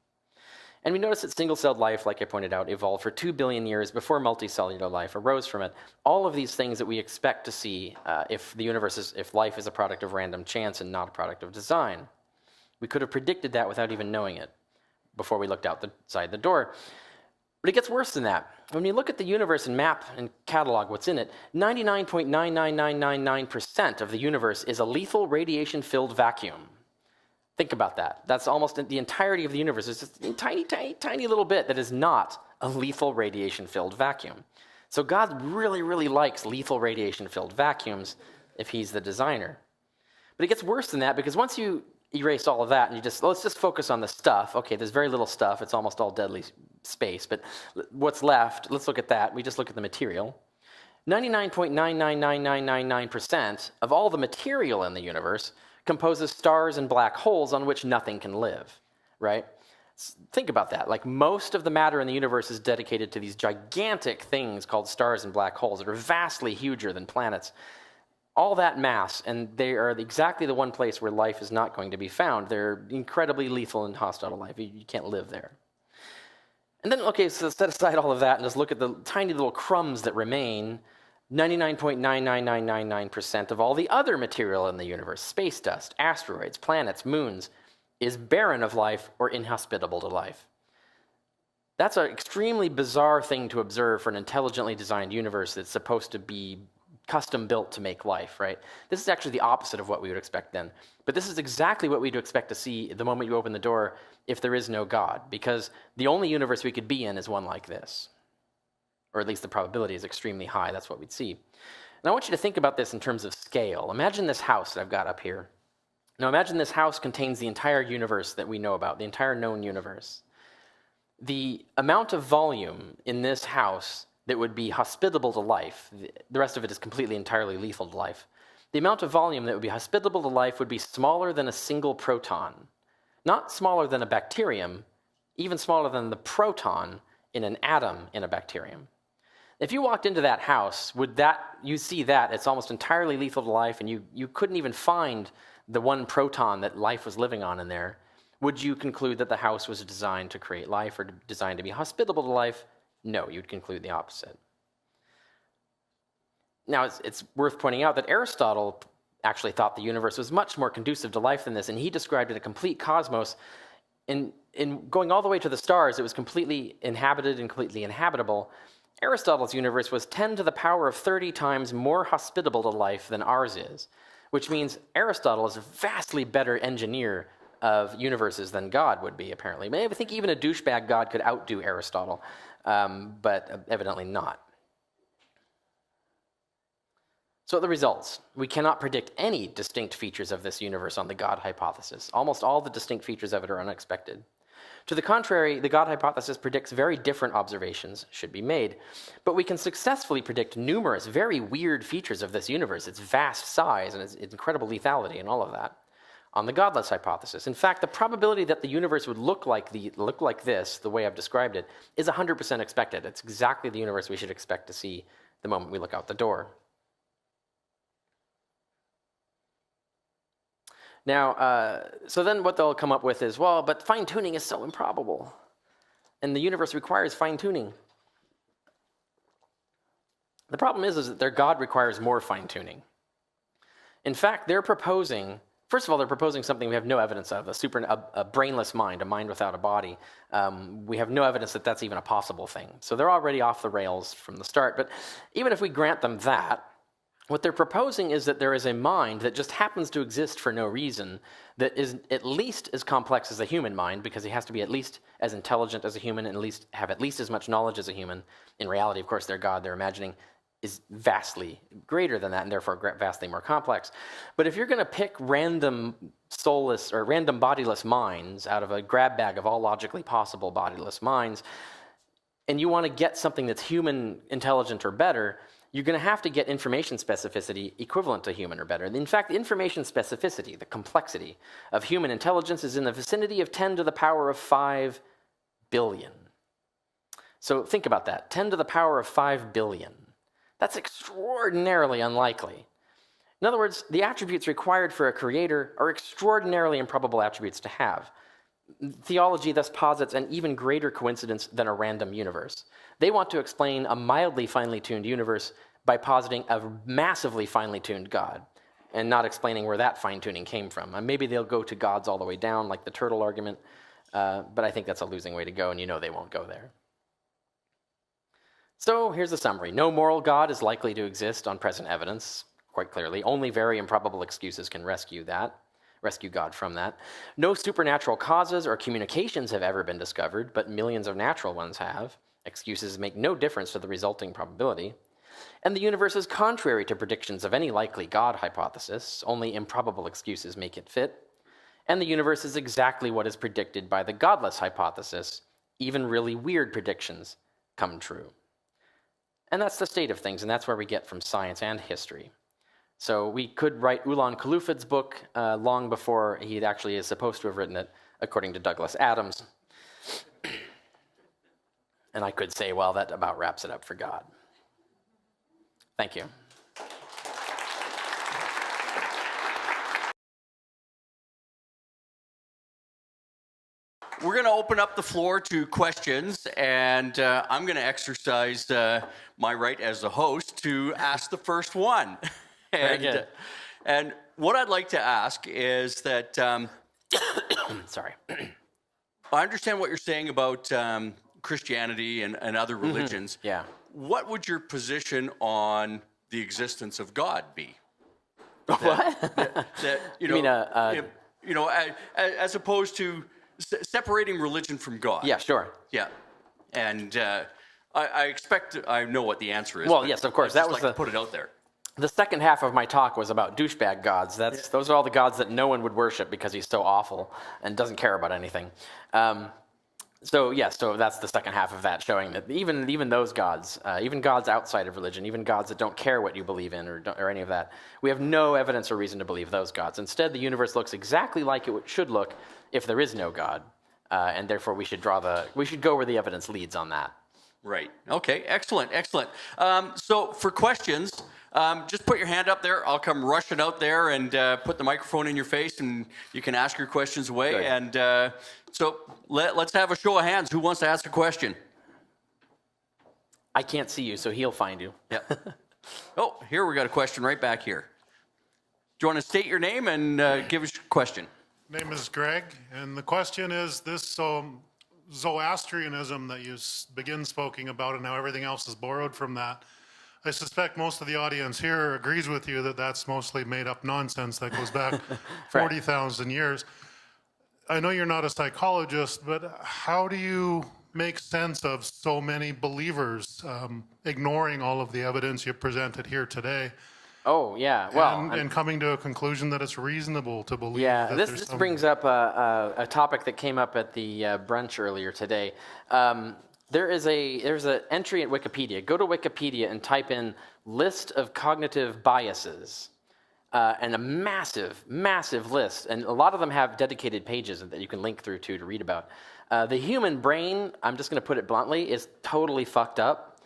And we notice that single-celled life, like I pointed out, evolved for 2 billion years before multicellular life arose from it. All of these things that we expect to see if life is a product of random chance and not a product of design. We could have predicted that without even knowing it before we looked outside the door. But it gets worse than that. When you look at the universe and map and catalog what's in it, 99.99999% of the universe is a lethal radiation-filled vacuum. Think about that. That's almost the entirety of the universe. It's just a tiny, tiny, tiny little bit that is not a lethal radiation-filled vacuum. So God really, really likes lethal radiation-filled vacuums if he's the designer. But it gets worse than that, because once you erase all of that and let's just focus on the stuff. Okay, there's very little stuff. It's almost all deadly space. But what's left, let's look at that. We just look at the material. 99.99999% of all the material in the universe composes stars and black holes on which nothing can live, right? Think about that. Like, most of the matter in the universe is dedicated to these gigantic things called stars and black holes that are vastly huger than planets. All that mass, and they are exactly the one place where life is not going to be found. They're incredibly lethal and hostile to life. You can't live there. And then, okay, so set aside all of that and just look at the tiny little crumbs that remain. 99.99999% of all the other material in the universe, space dust, asteroids, planets, moons, is barren of life or inhospitable to life. That's an extremely bizarre thing to observe for an intelligently designed universe that's supposed to be custom built to make life, right? This is actually the opposite of what we would expect then. But this is exactly what we'd expect to see the moment you open the door if there is no God, because the only universe we could be in is one like this. Or at least the probability is extremely high. That's what we'd see. And I want you to think about this in terms of scale. Imagine this house that I've got up here. Now imagine this house contains the entire universe that we know about, the entire known universe. The amount of volume in this house that would be hospitable to life, the rest of it is completely entirely lethal to life, the amount of volume that would be hospitable to life would be smaller than a single proton. Not smaller than a bacterium, even smaller than the proton in an atom in a bacterium. If you walked into that house, you see that it's almost entirely lethal to life, and you couldn't even find the one proton that life was living on in there. Would you conclude that the house was designed to create life or designed to be hospitable to life? No, you'd conclude the opposite. Now, it's worth pointing out that Aristotle actually thought the universe was much more conducive to life than this, and he described it a complete cosmos. In going all the way to the stars, it was completely inhabited and completely inhabitable. Aristotle's universe was 10 to the power of 30 times more hospitable to life than ours is, which means Aristotle is a vastly better engineer of universes than God would be, apparently. I think even a douchebag God could outdo Aristotle, but evidently not. So the results. We cannot predict any distinct features of this universe on the God hypothesis. Almost all the distinct features of it are unexpected. To the contrary, the God hypothesis predicts very different observations should be made, but we can successfully predict numerous very weird features of this universe, its vast size and its incredible lethality and all of that, on the godless hypothesis. In fact, the probability that the universe would look like this, the way I've described it, is 100% expected. It's exactly the universe we should expect to see the moment we look out the door. Now, so then what they'll come up with is, well, but fine-tuning is so improbable, and the universe requires fine-tuning. The problem is that their God requires more fine-tuning. In fact, they're proposing, first of all, they're proposing something we have no evidence of, a brainless mind, a mind without a body. We have no evidence that that's even a possible thing. So they're already off the rails from the start. But even if we grant them that, what they're proposing is that there is a mind that just happens to exist for no reason, that is at least as complex as a human mind, because he has to be at least as intelligent as a human and have at least as much knowledge as a human. In reality, of course, their God, they're imagining, is vastly greater than that and therefore vastly more complex. But if you're going to pick random soulless or random bodiless minds out of a grab bag of all logically possible bodiless minds, and you want to get something that's human intelligent or better, you're going to have to get information specificity equivalent to human or better. In fact, the information specificity, the complexity of human intelligence, is in the vicinity of 10 to the power of 5 billion. So think about that, 10 to the power of 5 billion. That's extraordinarily unlikely. In other words, the attributes required for a creator are extraordinarily improbable attributes to have. Theology thus posits an even greater coincidence than a random universe. They want to explain a mildly finely tuned universe by positing a massively finely tuned God, and not explaining where that fine-tuning came from. And maybe they'll go to gods all the way down, like the turtle argument, but I think that's a losing way to go, and you know they won't go there. So here's the summary. No moral God is likely to exist on present evidence, quite clearly. Only very improbable excuses can rescue God from that. No supernatural causes or communications have ever been discovered, but millions of natural ones have. Excuses make no difference to the resulting probability. And the universe is contrary to predictions of any likely God hypothesis. Only improbable excuses make it fit. And the universe is exactly what is predicted by the godless hypothesis. Even really weird predictions come true. And that's the state of things, and that's where we get from science and history. So we could write Ulan Khulufad's book long before he actually is supposed to have written it, according to Douglas Adams. And I could say, well, that about wraps it up for God. Thank you.
We're going to open up the floor to questions, and I'm going to exercise my right as the host to ask the first one.
Very good.
And what I'd like to ask is that
Sorry.
I understand what you're saying about Christianity and other religions.
Mm-hmm. Yeah.
What would your position on the existence of God be?
What?
As opposed to separating religion from God.
Yeah, sure.
Yeah, and I expect I know what the answer is.
Well, yes, of course. That was
to put it out there.
The second half of my talk was about douchebag gods. Those are all the gods that no one would worship because he's so awful and doesn't care about anything. So yes, so that's the second half of that, showing that even those gods, even gods outside of religion, even gods that don't care what you believe in or any of that, we have no evidence or reason to believe those gods. Instead, the universe looks exactly like it should look if there is no God, and therefore we should go where the evidence leads on that.
Right. Okay. Excellent. Excellent. So for questions, just put your hand up there. I'll come rushing out there and put the microphone in your face, and you can ask your questions away.
Good.
And so let's have a show of hands. Who wants to ask a question?
I can't see you, so he'll find you.
Yeah. Oh, here we got a question right back here. Do you want to state your name and give us your question?
Name is Greg, and the question is this Zoroastrianism that you begin speaking about and how everything else is borrowed from that. I suspect most of the audience here agrees with you that that's mostly made up nonsense that goes back 40,000 years. I know you're not a psychologist, but how do you make sense of so many believers ignoring all of the evidence you presented here today?
Oh, yeah. Well,
and coming to a conclusion that it's reasonable to believe.
yeah,
that
this brings up a topic that came up at the brunch earlier today. There's an entry at Wikipedia. Go to Wikipedia and type in list of cognitive biases, and a massive, massive list. And a lot of them have dedicated pages that you can link through to read about. The human brain, I'm just going to put it bluntly, is totally fucked up.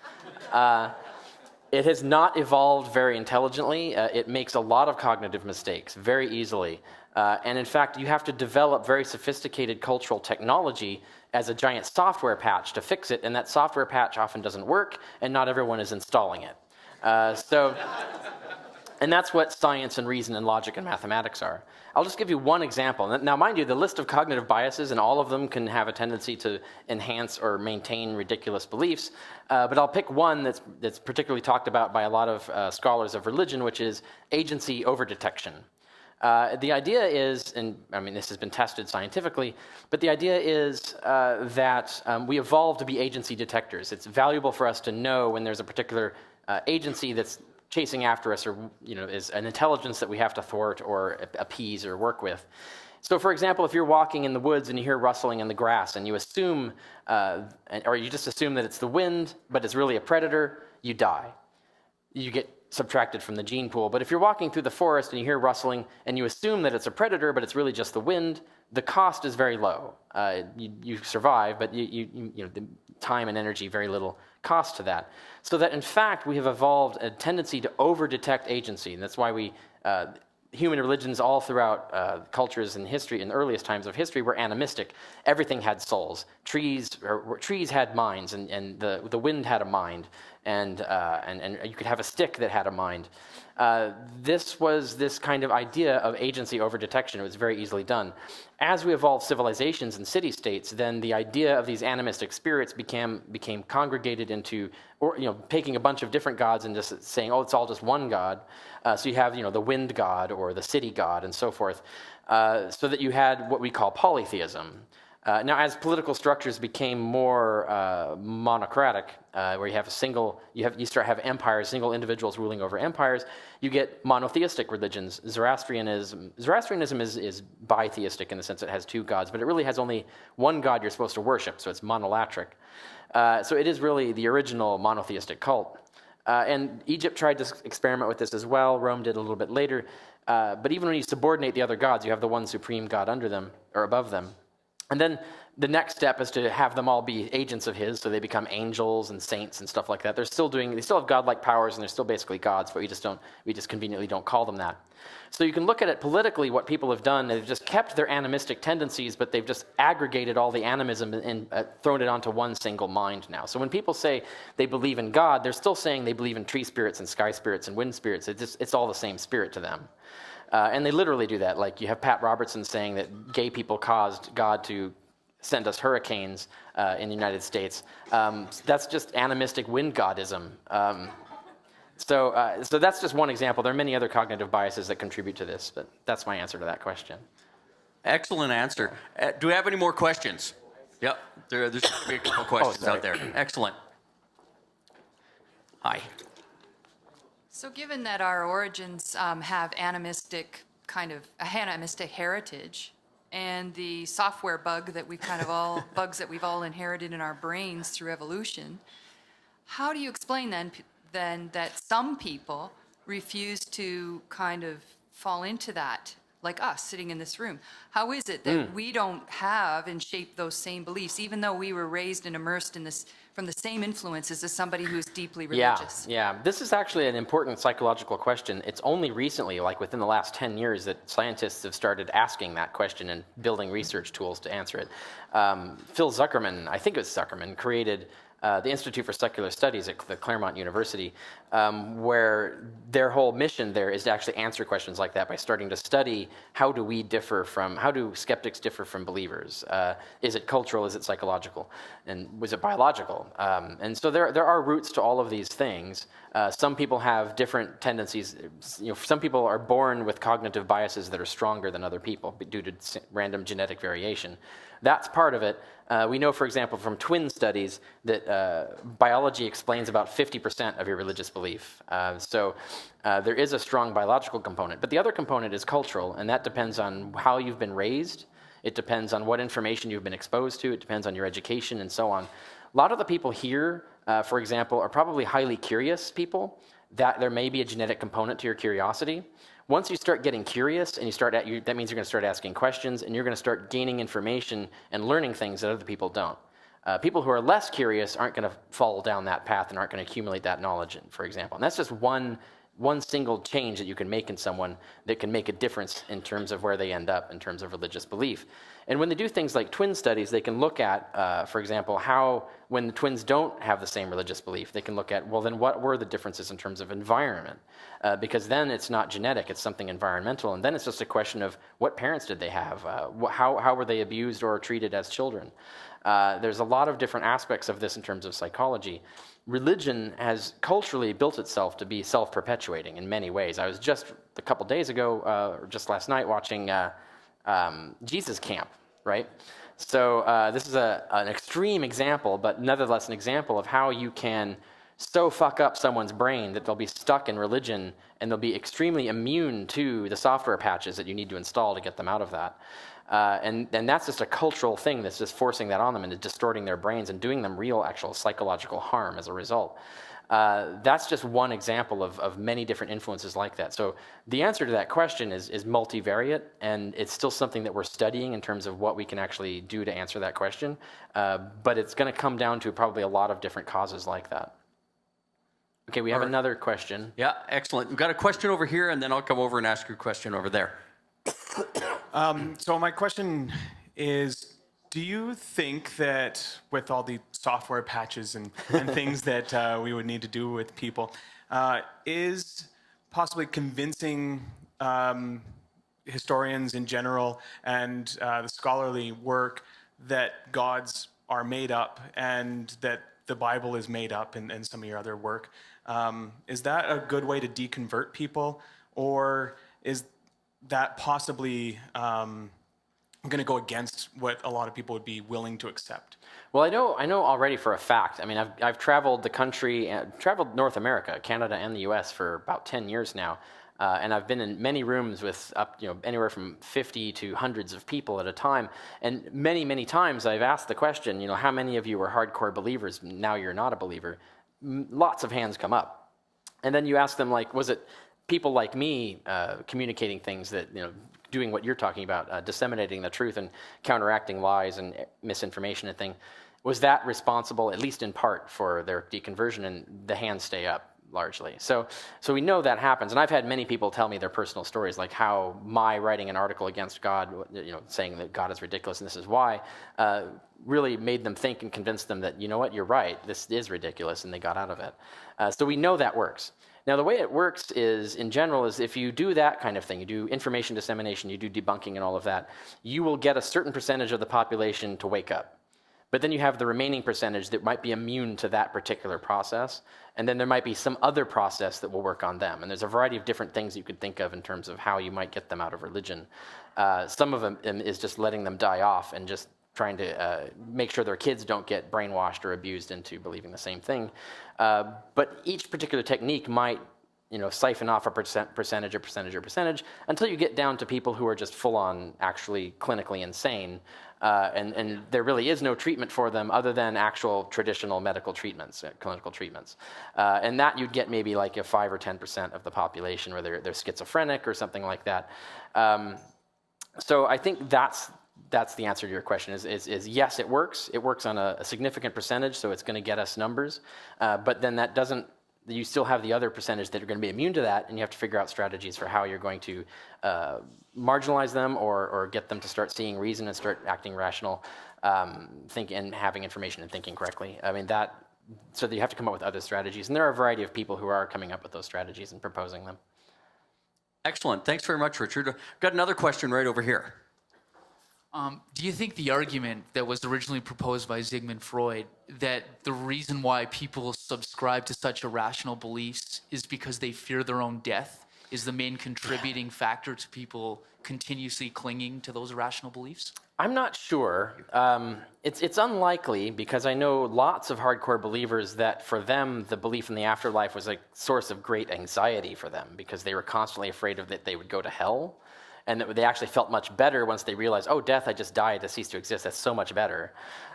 It has not evolved very intelligently. It makes a lot of cognitive mistakes very easily. And in fact, you have to develop very sophisticated cultural technology as a giant software patch to fix it. And that software patch often doesn't work, and not everyone is installing it. And that's what science and reason and logic and mathematics are. I'll just give you one example. Now, mind you, the list of cognitive biases, and all of them can have a tendency to enhance or maintain ridiculous beliefs. But I'll pick one that's particularly talked about by a lot of scholars of religion, which is agency overdetection. The idea is, and I mean, this has been tested scientifically, but the idea is that we evolved to be agency detectors. It's valuable for us to know when there's a particular agency that's chasing after us, or is an intelligence that we have to thwart or appease or work with. So, for example, if you're walking in the woods and you hear rustling in the grass, and you assume, or you just assume that it's the wind, but it's really a predator, you die. You get subtracted from the gene pool. But if you're walking through the forest and you hear rustling and you assume that it's a predator, but it's really just the wind, the cost is very low. You survive, but the time and energy, very little cost to that. So that in fact we have evolved a tendency to over-detect agency, and that's why human religions all throughout cultures in history, in the earliest times of history, were animistic. Everything had souls. Trees had minds, and the wind had a mind, and you could have a stick that had a mind. This was this kind of idea of agency over detection. It was very easily done. As we evolved civilizations and city-states, then the idea of these animistic spirits became congregated into, taking a bunch of different gods and just saying, oh, it's all just one god. So you have, the wind god or the city god and so forth, so that you had what we call polytheism. Now, as political structures became more monocratic, where you have you start to have empires, single individuals ruling over empires, you get monotheistic religions. Zoroastrianism is bitheistic in the sense it has two gods, but it really has only one god you're supposed to worship, so it's monolatric. So it is really the original monotheistic cult. And Egypt tried to experiment with this as well. Rome did a little bit later. But even when you subordinate the other gods, you have the one supreme god under them, or above them. And then the next step is to have them all be agents of his, so they become angels and saints and stuff like that. They still have godlike powers, and they're still basically gods, but we just conveniently don't call them that. So you can look at it politically, what people have done. They've just kept their animistic tendencies, but they've just aggregated all the animism and thrown it onto one single mind now. So when people say they believe in God, they're still saying they believe in tree spirits and sky spirits and wind spirits. It's all the same spirit to them. And they literally do that. Like you have Pat Robertson saying that gay people caused God to send us hurricanes in the United States. That's just animistic wind godism. So that's just one example. There are many other cognitive biases that contribute to this, but that's my answer to that question.
Excellent answer. Do we have any more questions? Yep, there's going to be a couple questions out there. Excellent. Hi.
So given that our origins have animistic heritage, and the software bug that we kind of all, bugs that we've all inherited in our brains through evolution, how do you explain then that some people refuse to kind of fall into that, like us sitting in this room? How is it that we don't have and shape those same beliefs, even though we were raised and immersed in this from the same influences as somebody who's deeply religious?
Yeah. This is actually an important psychological question. It's only recently, like within the last 10 years, that scientists have started asking that question and building research tools to answer it. Phil Zuckerman, I think it was Zuckerman, created the Institute for Secular Studies at the Claremont University, where their whole mission there is to actually answer questions like that by starting to study how do skeptics differ from believers? Is it cultural? Is it psychological? And was it biological? And so there are roots to all of these things. Some people have different tendencies. Some people are born with cognitive biases that are stronger than other people due to random genetic variation. That's part of it. We know, for example, from twin studies that biology explains about 50% of your religious belief. So there is a strong biological component. But the other component is cultural, and that depends on how you've been raised. It depends on what information you've been exposed to. It depends on your education and so on. A lot of the people here, for example, are probably highly curious people. That there may be a genetic component to your curiosity. Once you start getting curious, and that means you're going to start asking questions, and you're going to start gaining information and learning things that other people don't. People who are less curious aren't going to follow down that path and aren't going to accumulate that knowledge, for example. And that's just one single change that you can make in someone that can make a difference in terms of where they end up in terms of religious belief. And when they do things like twin studies, they can look at, for example, how when the twins don't have the same religious belief, they can look at, well, then what were the differences in terms of environment? Because then it's not genetic, it's something environmental. And then it's just a question of what parents did they have? How were they abused or treated as children? There's a lot of different aspects of this in terms of psychology. Religion has culturally built itself to be self-perpetuating in many ways. I was just a couple days ago, or just last night, watching Jesus Camp, right? So this is an extreme example, but nevertheless an example of how you can so fuck up someone's brain that they'll be stuck in religion and they'll be extremely immune to the software patches that you need to install to get them out of that. And that's just a cultural thing that's just forcing that on them and distorting their brains and doing them real, actual psychological harm as a result. That's just one example of many different influences like that. So the answer to that question is multivariate, and it's still something that we're studying in terms of what we can actually do to answer that question. But it's going to come down to probably a lot of different causes like that. Okay, we have another question.
Yeah, excellent. We've got a question over here, and then I'll come over and ask your question over there.
So my question is, do you think that with all the software patches and things that we would need to do with people, is possibly convincing historians in general and the scholarly work that gods are made up and that the Bible is made up and some of your other work, is that a good way to deconvert people, or is that possibly going to go against what a lot of people would be willing to accept?
Well, I know already for a fact. I mean, I've traveled the country, traveled North America, Canada, and the U.S. for about 10 years now, and I've been in many rooms with anywhere from 50 to hundreds of people at a time. And many times I've asked the question, how many of you were hardcore believers? Now you're not a believer. Lots of hands come up, and then you ask them, like, was it people like me communicating things that, doing what you're talking about, disseminating the truth and counteracting lies and misinformation and thing, was that responsible, at least in part, for their deconversion? And the hands stay up largely. So we know that happens. And I've had many people tell me their personal stories, like how my writing an article against God, saying that God is ridiculous and this is why, really made them think and convinced them that, you know what, you're right, this is ridiculous, and they got out of it. So we know that works. Now, the way it works is, in general, is if you do that kind of thing, you do information dissemination, you do debunking and all of that, you will get a certain percentage of the population to wake up. But then you have the remaining percentage that might be immune to that particular process, and then there might be some other process that will work on them. And there's a variety of different things you could think of in terms of how you might get them out of religion. Some of them is just letting them die off and just trying to make sure their kids don't get brainwashed or abused into believing the same thing. But each particular technique might siphon off a percentage until you get down to people who are just full on actually clinically insane. And there really is no treatment for them other than actual traditional medical treatments, clinical treatments. And that you'd get maybe like a 5 or 10% of the population where they're schizophrenic or something like that. So I think that's the answer to your question is yes, it works. It works on a significant percentage, so it's going to get us numbers. But then that doesn't, you still have the other percentage that are going to be immune to that, and you have to figure out strategies for how you're going to marginalize them or get them to start seeing reason and start acting rational, and having information and thinking correctly. I mean, so you have to come up with other strategies. And there are a variety of people who are coming up with those strategies and proposing them.
Excellent. Thanks very much, Richard. Got another question right over here.
Do you think the argument that was originally proposed by Sigmund Freud, that the reason why people subscribe to such irrational beliefs is because they fear their own death, is the main contributing factor to people continuously clinging to those irrational beliefs?
I'm not sure. It's unlikely, because I know lots of hardcore believers that for them the belief in the afterlife was a source of great anxiety for them, because they were constantly afraid that they would go to hell. And that they actually felt much better once they realized, oh, death, I just died, I ceased to exist. That's so much better.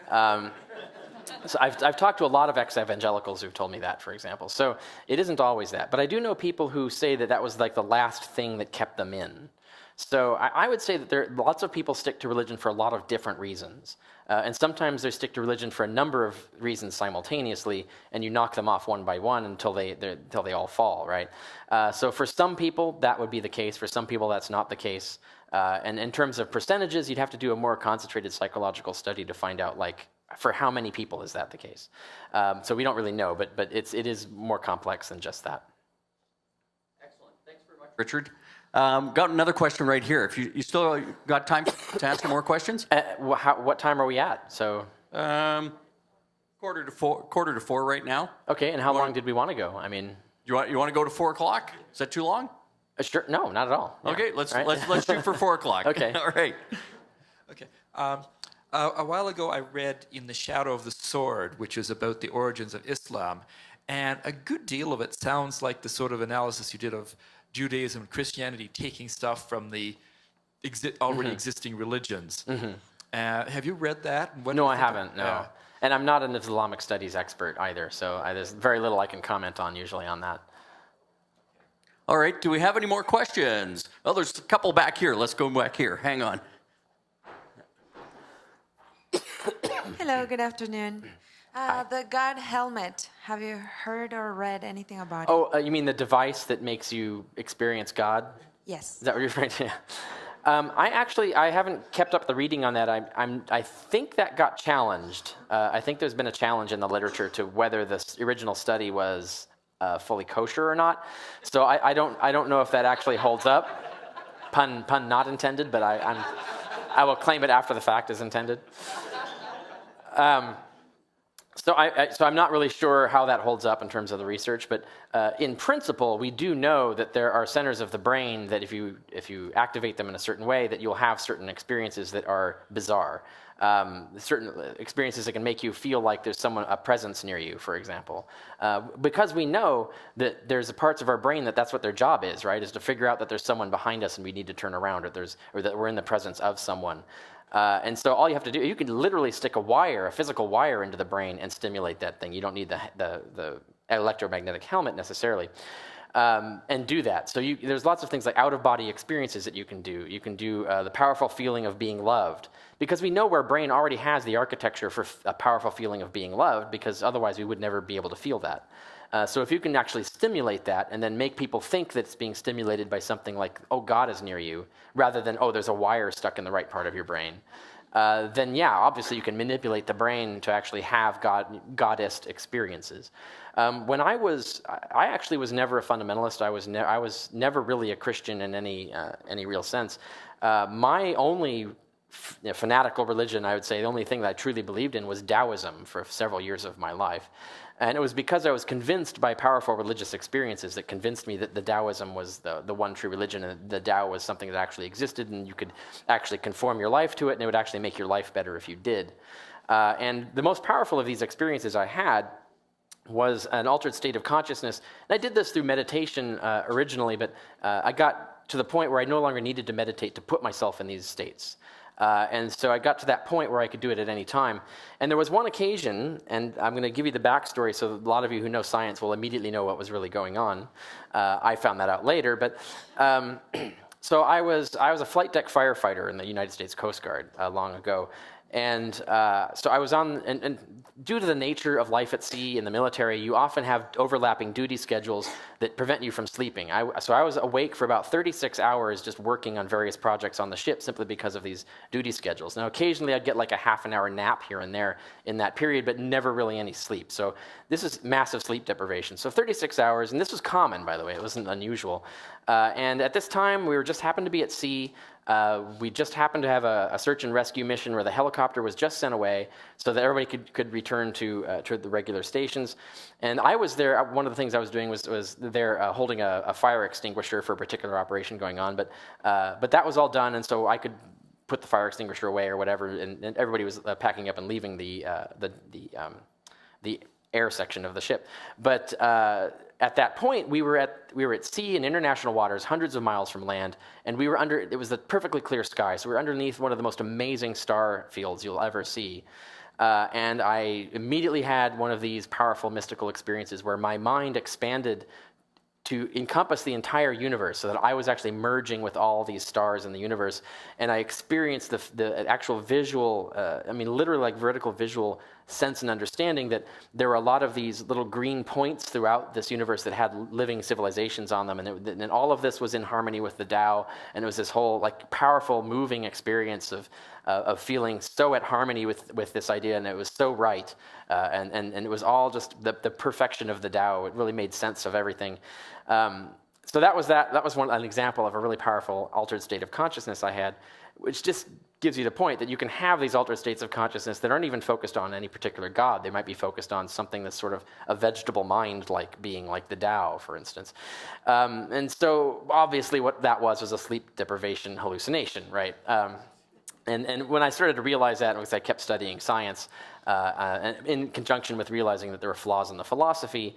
So I've talked to a lot of ex-evangelicals who've told me that, for example. So it isn't always that. But I do know people who say that was like the last thing that kept them in. So I would say that lots of people stick to religion for a lot of different reasons. And sometimes they stick to religion for a number of reasons simultaneously, and you knock them off one by one until they all fall, right? So for some people, that would be the case. For some people, that's not the case. And in terms of percentages, you'd have to do a more concentrated psychological study to find out, like, for how many people is that the case. So we don't really know, but it is more complex than just that.
Excellent. Thanks very much, Richard. Got another question right here. If you still got time to answer more questions?
What time are we at? So
Quarter to four right now.
okay, and how long did we want to go? I mean,
You want to go to 4 o'clock? Is that too long?
sure. No, not at all. Yeah.
Okay, let's
Right?
let's shoot for 4 o'clock.
Okay.
All right.
Okay. A while ago, I read In the Shadow of the Sword, which is about the origins of Islam. And a good deal of it sounds like the sort of analysis you did of Judaism and Christianity, taking stuff from the already existing religions. Have you read that?
No, I haven't, no. And I'm not an Islamic studies expert either, so there's very little I can comment on usually on that.
All right. Do we have any more questions? Oh, there's a couple back here. Let's go back here. Hang on.
Hello, good afternoon. The God helmet, have you heard or read anything about it?
Oh, you mean the device that makes you experience God?
Yes.
Is that what you're referring to? I haven't kept up the reading on that. I think that got challenged. I think there's been a challenge in the literature to whether the original study was fully kosher or not. So I don't know if that actually holds up. Pun not intended, but I will claim it after the fact as intended. So I'm not really sure how that holds up in terms of the research, but in principle, we do know that there are centers of the brain that if you activate them in a certain way, that you'll have certain experiences that are bizarre. Certain experiences that can make you feel like there's a presence near you, for example. Because we know that there's parts of our brain that's what their job is, right? Is to figure out that there's someone behind us and we need to turn around, or that we're in the presence of someone. And so all you have to do, you can literally stick a physical wire into the brain and stimulate that thing. You don't need the electromagnetic helmet necessarily, and do that. So there's lots of things like out-of-body experiences that you can do. You can do the powerful feeling of being loved, because we know our brain already has the architecture for a powerful feeling of being loved, because otherwise we would never be able to feel that. So if you can actually stimulate that and then make people think that it's being stimulated by something like, oh, God is near you, rather than, oh, there's a wire stuck in the right part of your brain, then yeah, obviously you can manipulate the brain to actually have goddess experiences. When I actually was never a fundamentalist. I was never really a Christian in any real sense. My only fanatical religion, I would say, the only thing that I truly believed in was Taoism for several years of my life. And it was because I was convinced by powerful religious experiences that convinced me that the Taoism was the one true religion, and the Tao was something that actually existed, and you could actually conform your life to it, and it would actually make your life better if you did. And the most powerful of these experiences I had was an altered state of consciousness. And I did this through meditation originally, but I got to the point where I no longer needed to meditate to put myself in these states. And so I got to that point where I could do it at any time. And there was one occasion, and I'm going to give you the backstory so a lot of you who know science will immediately know what was really going on. I found that out later, but so I was a flight deck firefighter in the United States Coast Guard long ago. And so I was on, and due to the nature of life at sea in the military, you often have overlapping duty schedules that prevent you from sleeping. So I was awake for about 36 hours just working on various projects on the ship simply because of these duty schedules. Now, occasionally I'd get like a half an hour nap here and there in that period, but never really any sleep. So this is massive sleep deprivation. So 36 hours, and this was common, by the way, it wasn't unusual. And at this time, we were just happened to be at sea. We just happened to have a search and rescue mission where the helicopter was just sent away so that everybody could return to the regular stations. And I was there. One of the things I was doing was there holding a fire extinguisher for a particular operation going on. But that was all done, and so I could put the fire extinguisher away or whatever. And everybody was packing up and leaving the air section of the ship. But at that point, we were at sea in international waters, hundreds of miles from land, and we were under. It was a perfectly clear sky, so we were underneath one of the most amazing star fields you'll ever see. And I immediately had one of these powerful mystical experiences where my mind expanded to encompass the entire universe, so that I was actually merging with all these stars in the universe, and I experienced the actual visual, literally like vertical visual sense and understanding that there were a lot of these little green points throughout this universe that had living civilizations on them, and all of this was in harmony with the Tao, and it was this whole like powerful, moving experience of feeling so at harmony with this idea, and it was so right, and it was all just the perfection of the Tao. It really made sense of everything. So that was an example of a really powerful altered state of consciousness I had, which just gives you the point that you can have these altered states of consciousness that aren't even focused on any particular God. They might be focused on something that's sort of a vegetable mind-like being, like the Tao, for instance. And so obviously what that was a sleep deprivation hallucination, right? And when I started to realize that, because I kept studying science, and in conjunction with realizing that there were flaws in the philosophy,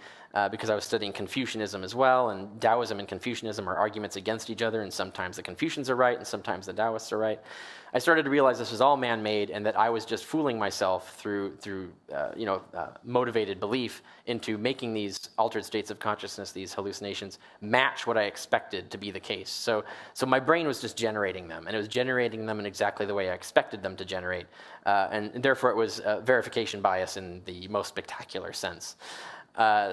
because I was studying Confucianism as well, and Taoism and Confucianism are arguments against each other, and sometimes the Confucians are right, and sometimes the Taoists are right. I started to realize this was all man-made, and that I was just fooling myself through motivated belief into making these altered states of consciousness, these hallucinations, match what I expected to be the case. So my brain was just generating them, and it was generating them in exactly the way I expected them to generate, and therefore it was verification bias in the most spectacular sense.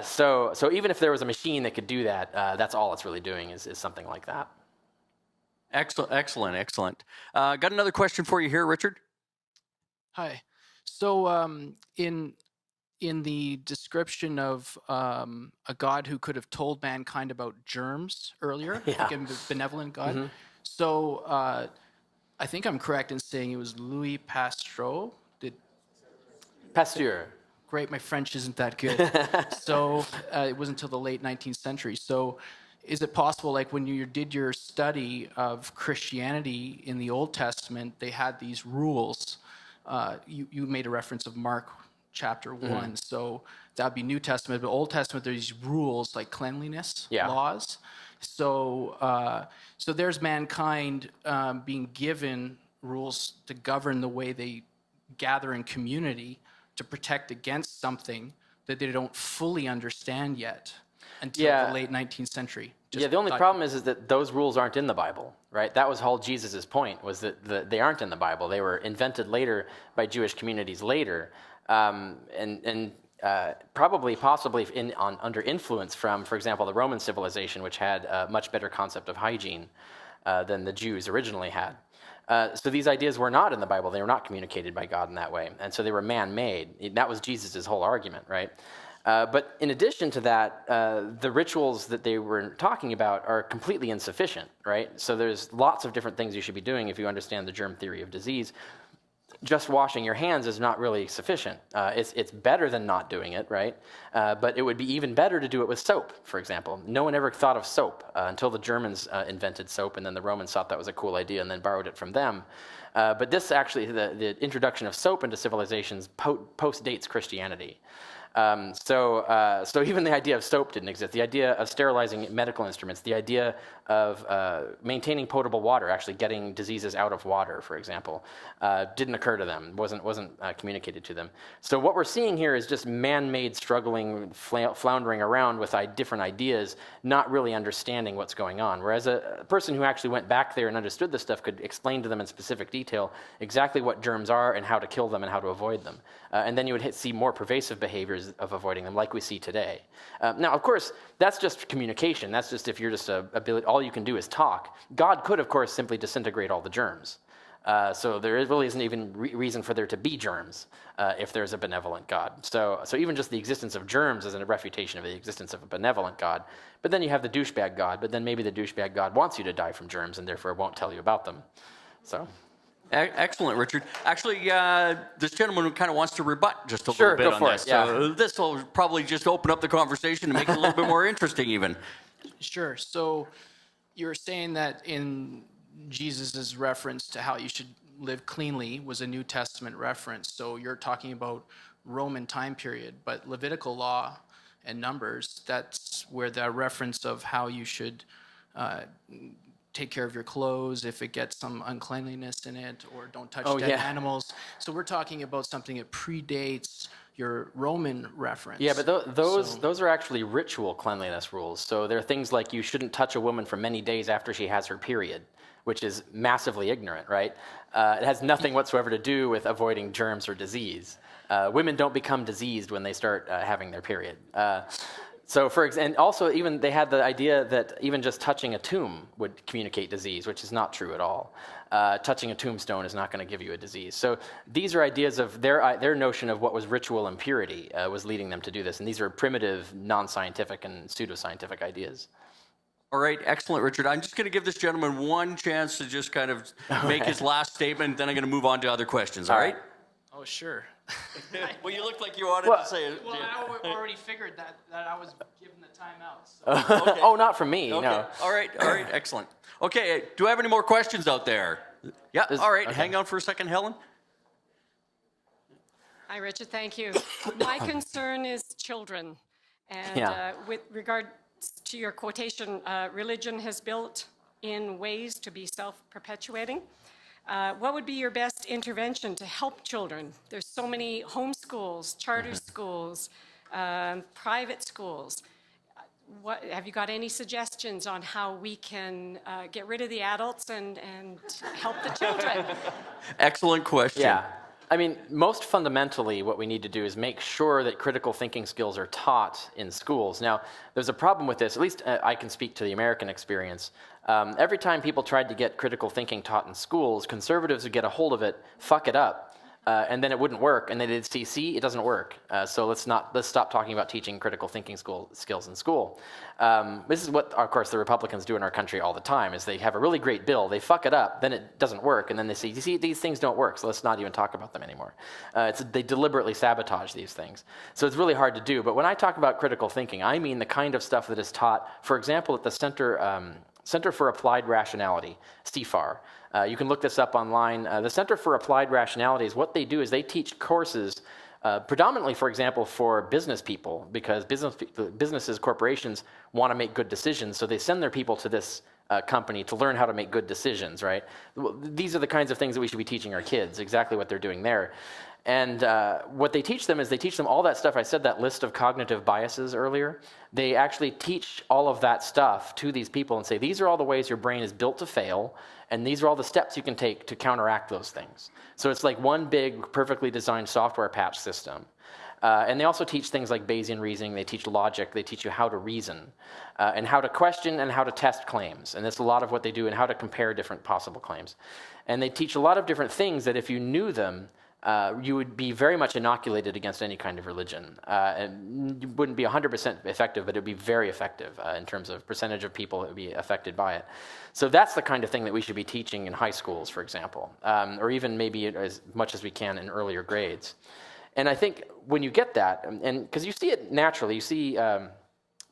So even if there was a machine that could do that, that's all it's really doing is something like that.
Excellent. Got another question for you here, Richard.
Hi. So in the description of a God who could have told mankind about germs earlier,
Yeah.
like a benevolent God.
Mm-hmm.
So I think I'm correct in saying it was Louis Pasteur.
Pasteur.
Great, my French isn't that good. So it wasn't until the late 19th century. So is it possible, like when you did your study of Christianity in the Old Testament, they had these rules? You made a reference of Mark chapter 1. So that would be New Testament. But Old Testament, there's these rules like cleanliness laws. So there's mankind being given rules to govern the way they gather in community to protect against something that they don't fully understand yet until the late 19th century.
The only problem is that those rules aren't in the Bible, right? That was all Jesus' point, was that they aren't in the Bible. They were invented later by Jewish communities later, and possibly under influence from, for example, the Roman civilization, which had a much better concept of hygiene than the Jews originally had. So these ideas were not in the Bible. They were not communicated by God in that way. And so they were man-made. That was Jesus' whole argument, right? But in addition to that, the rituals that they were talking about are completely insufficient, right? So there's lots of different things you should be doing if you understand the germ theory of disease. Just washing your hands is not really sufficient. It's better than not doing it, right? But it would be even better to do it with soap, for example. No one ever thought of soap until the Germans invented soap, and then the Romans thought that was a cool idea and then borrowed it from them. But this actually, the introduction of soap into civilizations post-dates Christianity. So even the idea of soap didn't exist. The idea of sterilizing medical instruments, the idea of maintaining potable water, actually getting diseases out of water, for example, didn't occur to them. wasn't communicated to them. So what we're seeing here is just man-made struggling, floundering around with different ideas, not really understanding what's going on. Whereas a person who actually went back there and understood this stuff could explain to them in specific detail exactly what germs are and how to kill them and how to avoid them. And then you would see more pervasive behaviors of avoiding them like we see today. Now, of course, that's just communication. That's just if you're just all you can do is talk. God could, of course, simply disintegrate all the germs. So there really isn't even reason for there to be germs if there's a benevolent God. So even just the existence of germs is a refutation of the existence of a benevolent God. But then you have the douchebag God, but then maybe the douchebag God wants you to die from germs and therefore won't tell you about them. So...
Excellent, Richard. Actually, this gentleman kind of wants to rebut just a
Sure,
little bit
go
on
for
this.
it, yeah.
So this will probably just open up the conversation and make it a little bit more interesting even.
Sure. So you were saying that in Jesus' reference to how you should live cleanly was a New Testament reference. So you're talking about Roman time period, but Levitical law and Numbers, that's where the reference of how you should take care of your clothes if it gets some uncleanliness in it, or don't touch dead animals. So we're talking about something that predates your Roman reference.
Yeah, but those are actually ritual cleanliness rules. So there are things like you shouldn't touch a woman for many days after she has her period, which is massively ignorant, right? It has nothing whatsoever to do with avoiding germs or disease. Women don't become diseased when they start having their period. And also even they had the idea that even just touching a tomb would communicate disease, which is not true at all. Touching a tombstone is not going to give you a disease. So these are ideas of their notion of what was ritual impurity was leading them to do this. And these are primitive, non-scientific and pseudoscientific ideas.
All right, excellent, Richard. I'm just going to give this gentleman one chance to just kind of make his last statement, then I'm going to move on to other questions, all right?
Oh, sure.
Well, you looked like you wanted to say it.
Well, I already figured that I was given the time out. So.
Okay. Oh, not from me,
Okay.
no.
All right, excellent. Okay, do I have any more questions out there? Yeah, all right,
okay.
Hang on for a second, Helen.
Hi, Richard, thank you. My concern is children. And with regard to your quotation, religion has built in ways to be self-perpetuating. What would be your best intervention to help children? There's so many homeschools, charter schools, private schools. Have you got any suggestions on how we can get rid of the adults and help the children?
Excellent question.
Yeah. I mean, most fundamentally, what we need to do is make sure that critical thinking skills are taught in schools. Now, there's a problem with this, at least I can speak to the American experience. Every time people tried to get critical thinking taught in schools, conservatives would get a hold of it, fuck it up, and then it wouldn't work, and they did see, it doesn't work. So let's stop talking about teaching critical thinking skills in school. This is what, of course, the Republicans do in our country all the time, is they have a really great bill, they fuck it up, then it doesn't work, and then they say, you see, these things don't work, so let's not even talk about them anymore. They deliberately sabotage these things. So it's really hard to do, but when I talk about critical thinking, I mean the kind of stuff that is taught, for example, at the Center for Applied Rationality, CFAR. You can look this up online. The Center for Applied Rationality is what they do is they teach courses predominantly, for example, for business people, because businesses, corporations want to make good decisions, so they send their people to this company to learn how to make good decisions, right? These are the kinds of things that we should be teaching our kids, exactly what they're doing there. And what they teach them is they teach them all that stuff. I said that list of cognitive biases earlier. They actually teach all of that stuff to these people and say, these are all the ways your brain is built to fail, and these are all the steps you can take to counteract those things. So it's like one big, perfectly designed software patch system. And they also teach things like Bayesian reasoning. They teach logic. They teach you how to reason and how to question and how to test claims. And that's a lot of what they do, and how to compare different possible claims. And they teach a lot of different things that if you knew them, you would be very much inoculated against any kind of religion. And you wouldn't be 100% effective, but it would be very effective in terms of percentage of people that would be affected by it. So that's the kind of thing that we should be teaching in high schools, for example, or even maybe as much as we can in earlier grades. And I think when you get that, and because you see it naturally, you see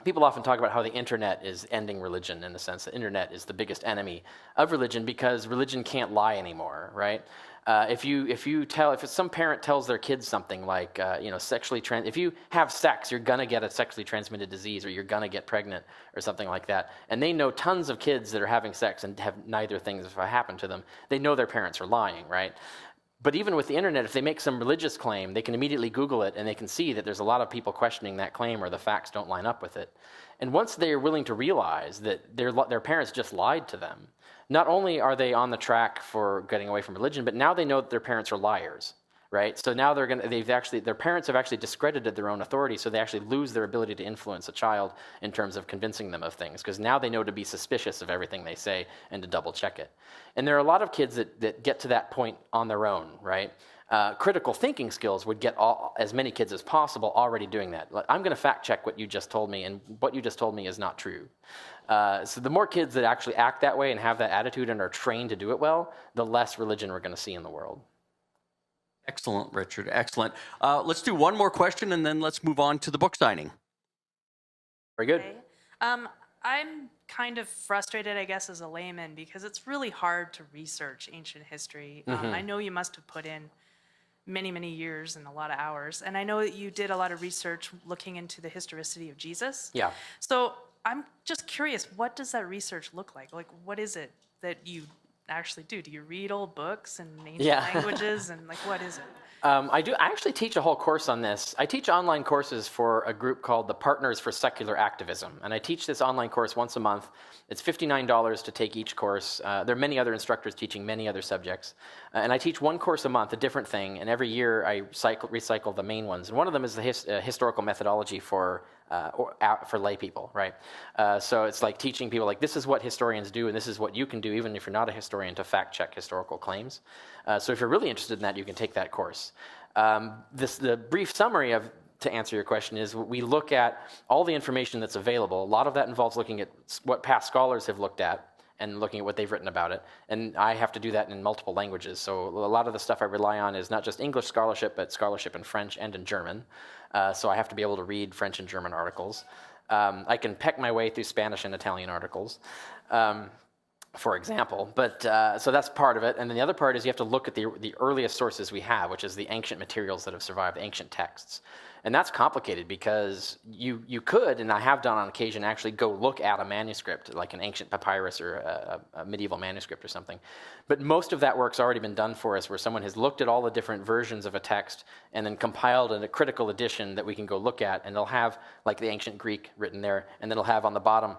people often talk about how the internet is ending religion in the sense that the internet is the biggest enemy of religion because religion can't lie anymore, right? If some parent tells their kids something like, if you have sex, you're gonna get a sexually transmitted disease, or you're gonna get pregnant, or something like that, and they know tons of kids that are having sex and have neither things happen to them, they know their parents are lying, right? But even with the internet, if they make some religious claim, they can immediately Google it and they can see that there's a lot of people questioning that claim or the facts don't line up with it. And once they are willing to realize that their parents just lied to them, not only are they on the track for getting away from religion, but now they know that their parents are liars, right? So now their parents have actually discredited their own authority, so they actually lose their ability to influence a child in terms of convincing them of things, because now they know to be suspicious of everything they say and to double check it. And there are a lot of kids that get to that point on their own, right? Critical thinking skills would get as many kids as possible already doing that. Like, I'm going to fact check what you just told me, and what you just told me is not true. So the more kids that actually act that way and have that attitude and are trained to do it well, the less religion we're going to see in the world.
Excellent, Richard. Excellent. Let's do one more question, and then let's move on to the book signing.
Very good.
Okay. I'm kind of frustrated, I guess, as a layman, because it's really hard to research ancient history. I know you must have put in many, many years and a lot of hours. And I know that you did a lot of research looking into the historicity of Jesus.
Yeah.
So I'm just curious, what does that research look like? Like, what is it that you actually do? Do you read old books in ancient languages? And like, what is it?
I actually teach a whole course on this. I teach online courses for a group called the Partners for Secular Activism. And I teach this online course once a month. It's $59 to take each course. There are many other instructors teaching many other subjects. And I teach one course a month, a different thing. And every year I recycle the main ones. And one of them is the historical methodology for lay people, right? So it's like teaching people, like, this is what historians do, and this is what you can do, even if you're not a historian, to fact check historical claims. So if you're really interested in that, you can take that course. The brief summary to answer your question is, we look at all the information that's available. A lot of that involves looking at what past scholars have looked at and looking at what they've written about it. And I have to do that in multiple languages. So a lot of the stuff I rely on is not just English scholarship, but scholarship in French and in German. So I have to be able to read French and German articles. I can peck my way through Spanish and Italian articles, for example. But so that's part of it. And then the other part is you have to look at the earliest sources we have, which is the ancient materials that have survived, the ancient texts. And that's complicated because you could, and I have done on occasion, actually go look at a manuscript, like an ancient papyrus or a medieval manuscript or something. But most of that work's already been done for us, where someone has looked at all the different versions of a text and then compiled a critical edition that we can go look at, and they'll have like the ancient Greek written there, and then it'll have on the bottom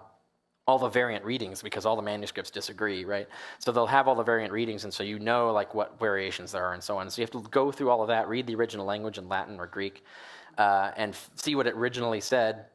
all the variant readings, because all the manuscripts disagree, right? So they'll have all the variant readings, and so you know like what variations there are and so on. So you have to go through all of that, read the original language in Latin or Greek, and see what it originally said,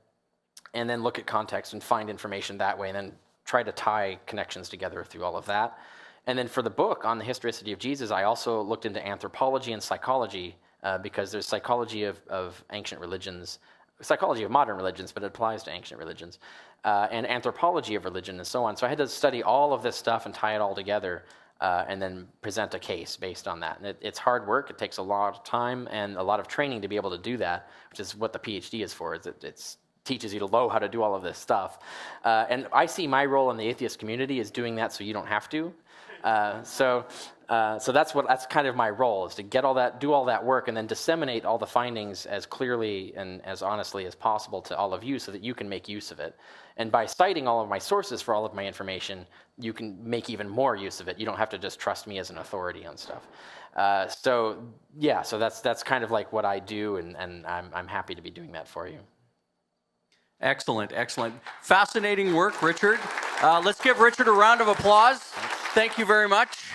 and then look at context and find information that way, and then try to tie connections together through all of that. And then for the book on the historicity of Jesus, I also looked into anthropology and psychology, because there's psychology of ancient religions, psychology of modern religions, but it applies to ancient religions, and anthropology of religion and so on. So I had to study all of this stuff and tie it all together, and then present a case based on that. And it's hard work. It takes a lot of time and a lot of training to be able to do that, which is what the PhD is for. It teaches you to know how to do all of this stuff. And I see my role in the atheist community as doing that so you don't have to. So that's kind of my role, is to get all that, do all that work, and then disseminate all the findings as clearly and as honestly as possible to all of you, so that you can make use of it. And by citing all of my sources for all of my information, you can make even more use of it. You don't have to just trust me as an authority on stuff. So that's kind of like what I do, and I'm happy to be doing that for you.
Excellent, excellent. Fascinating work, Richard. Let's give Richard a round of applause. Thank you very much.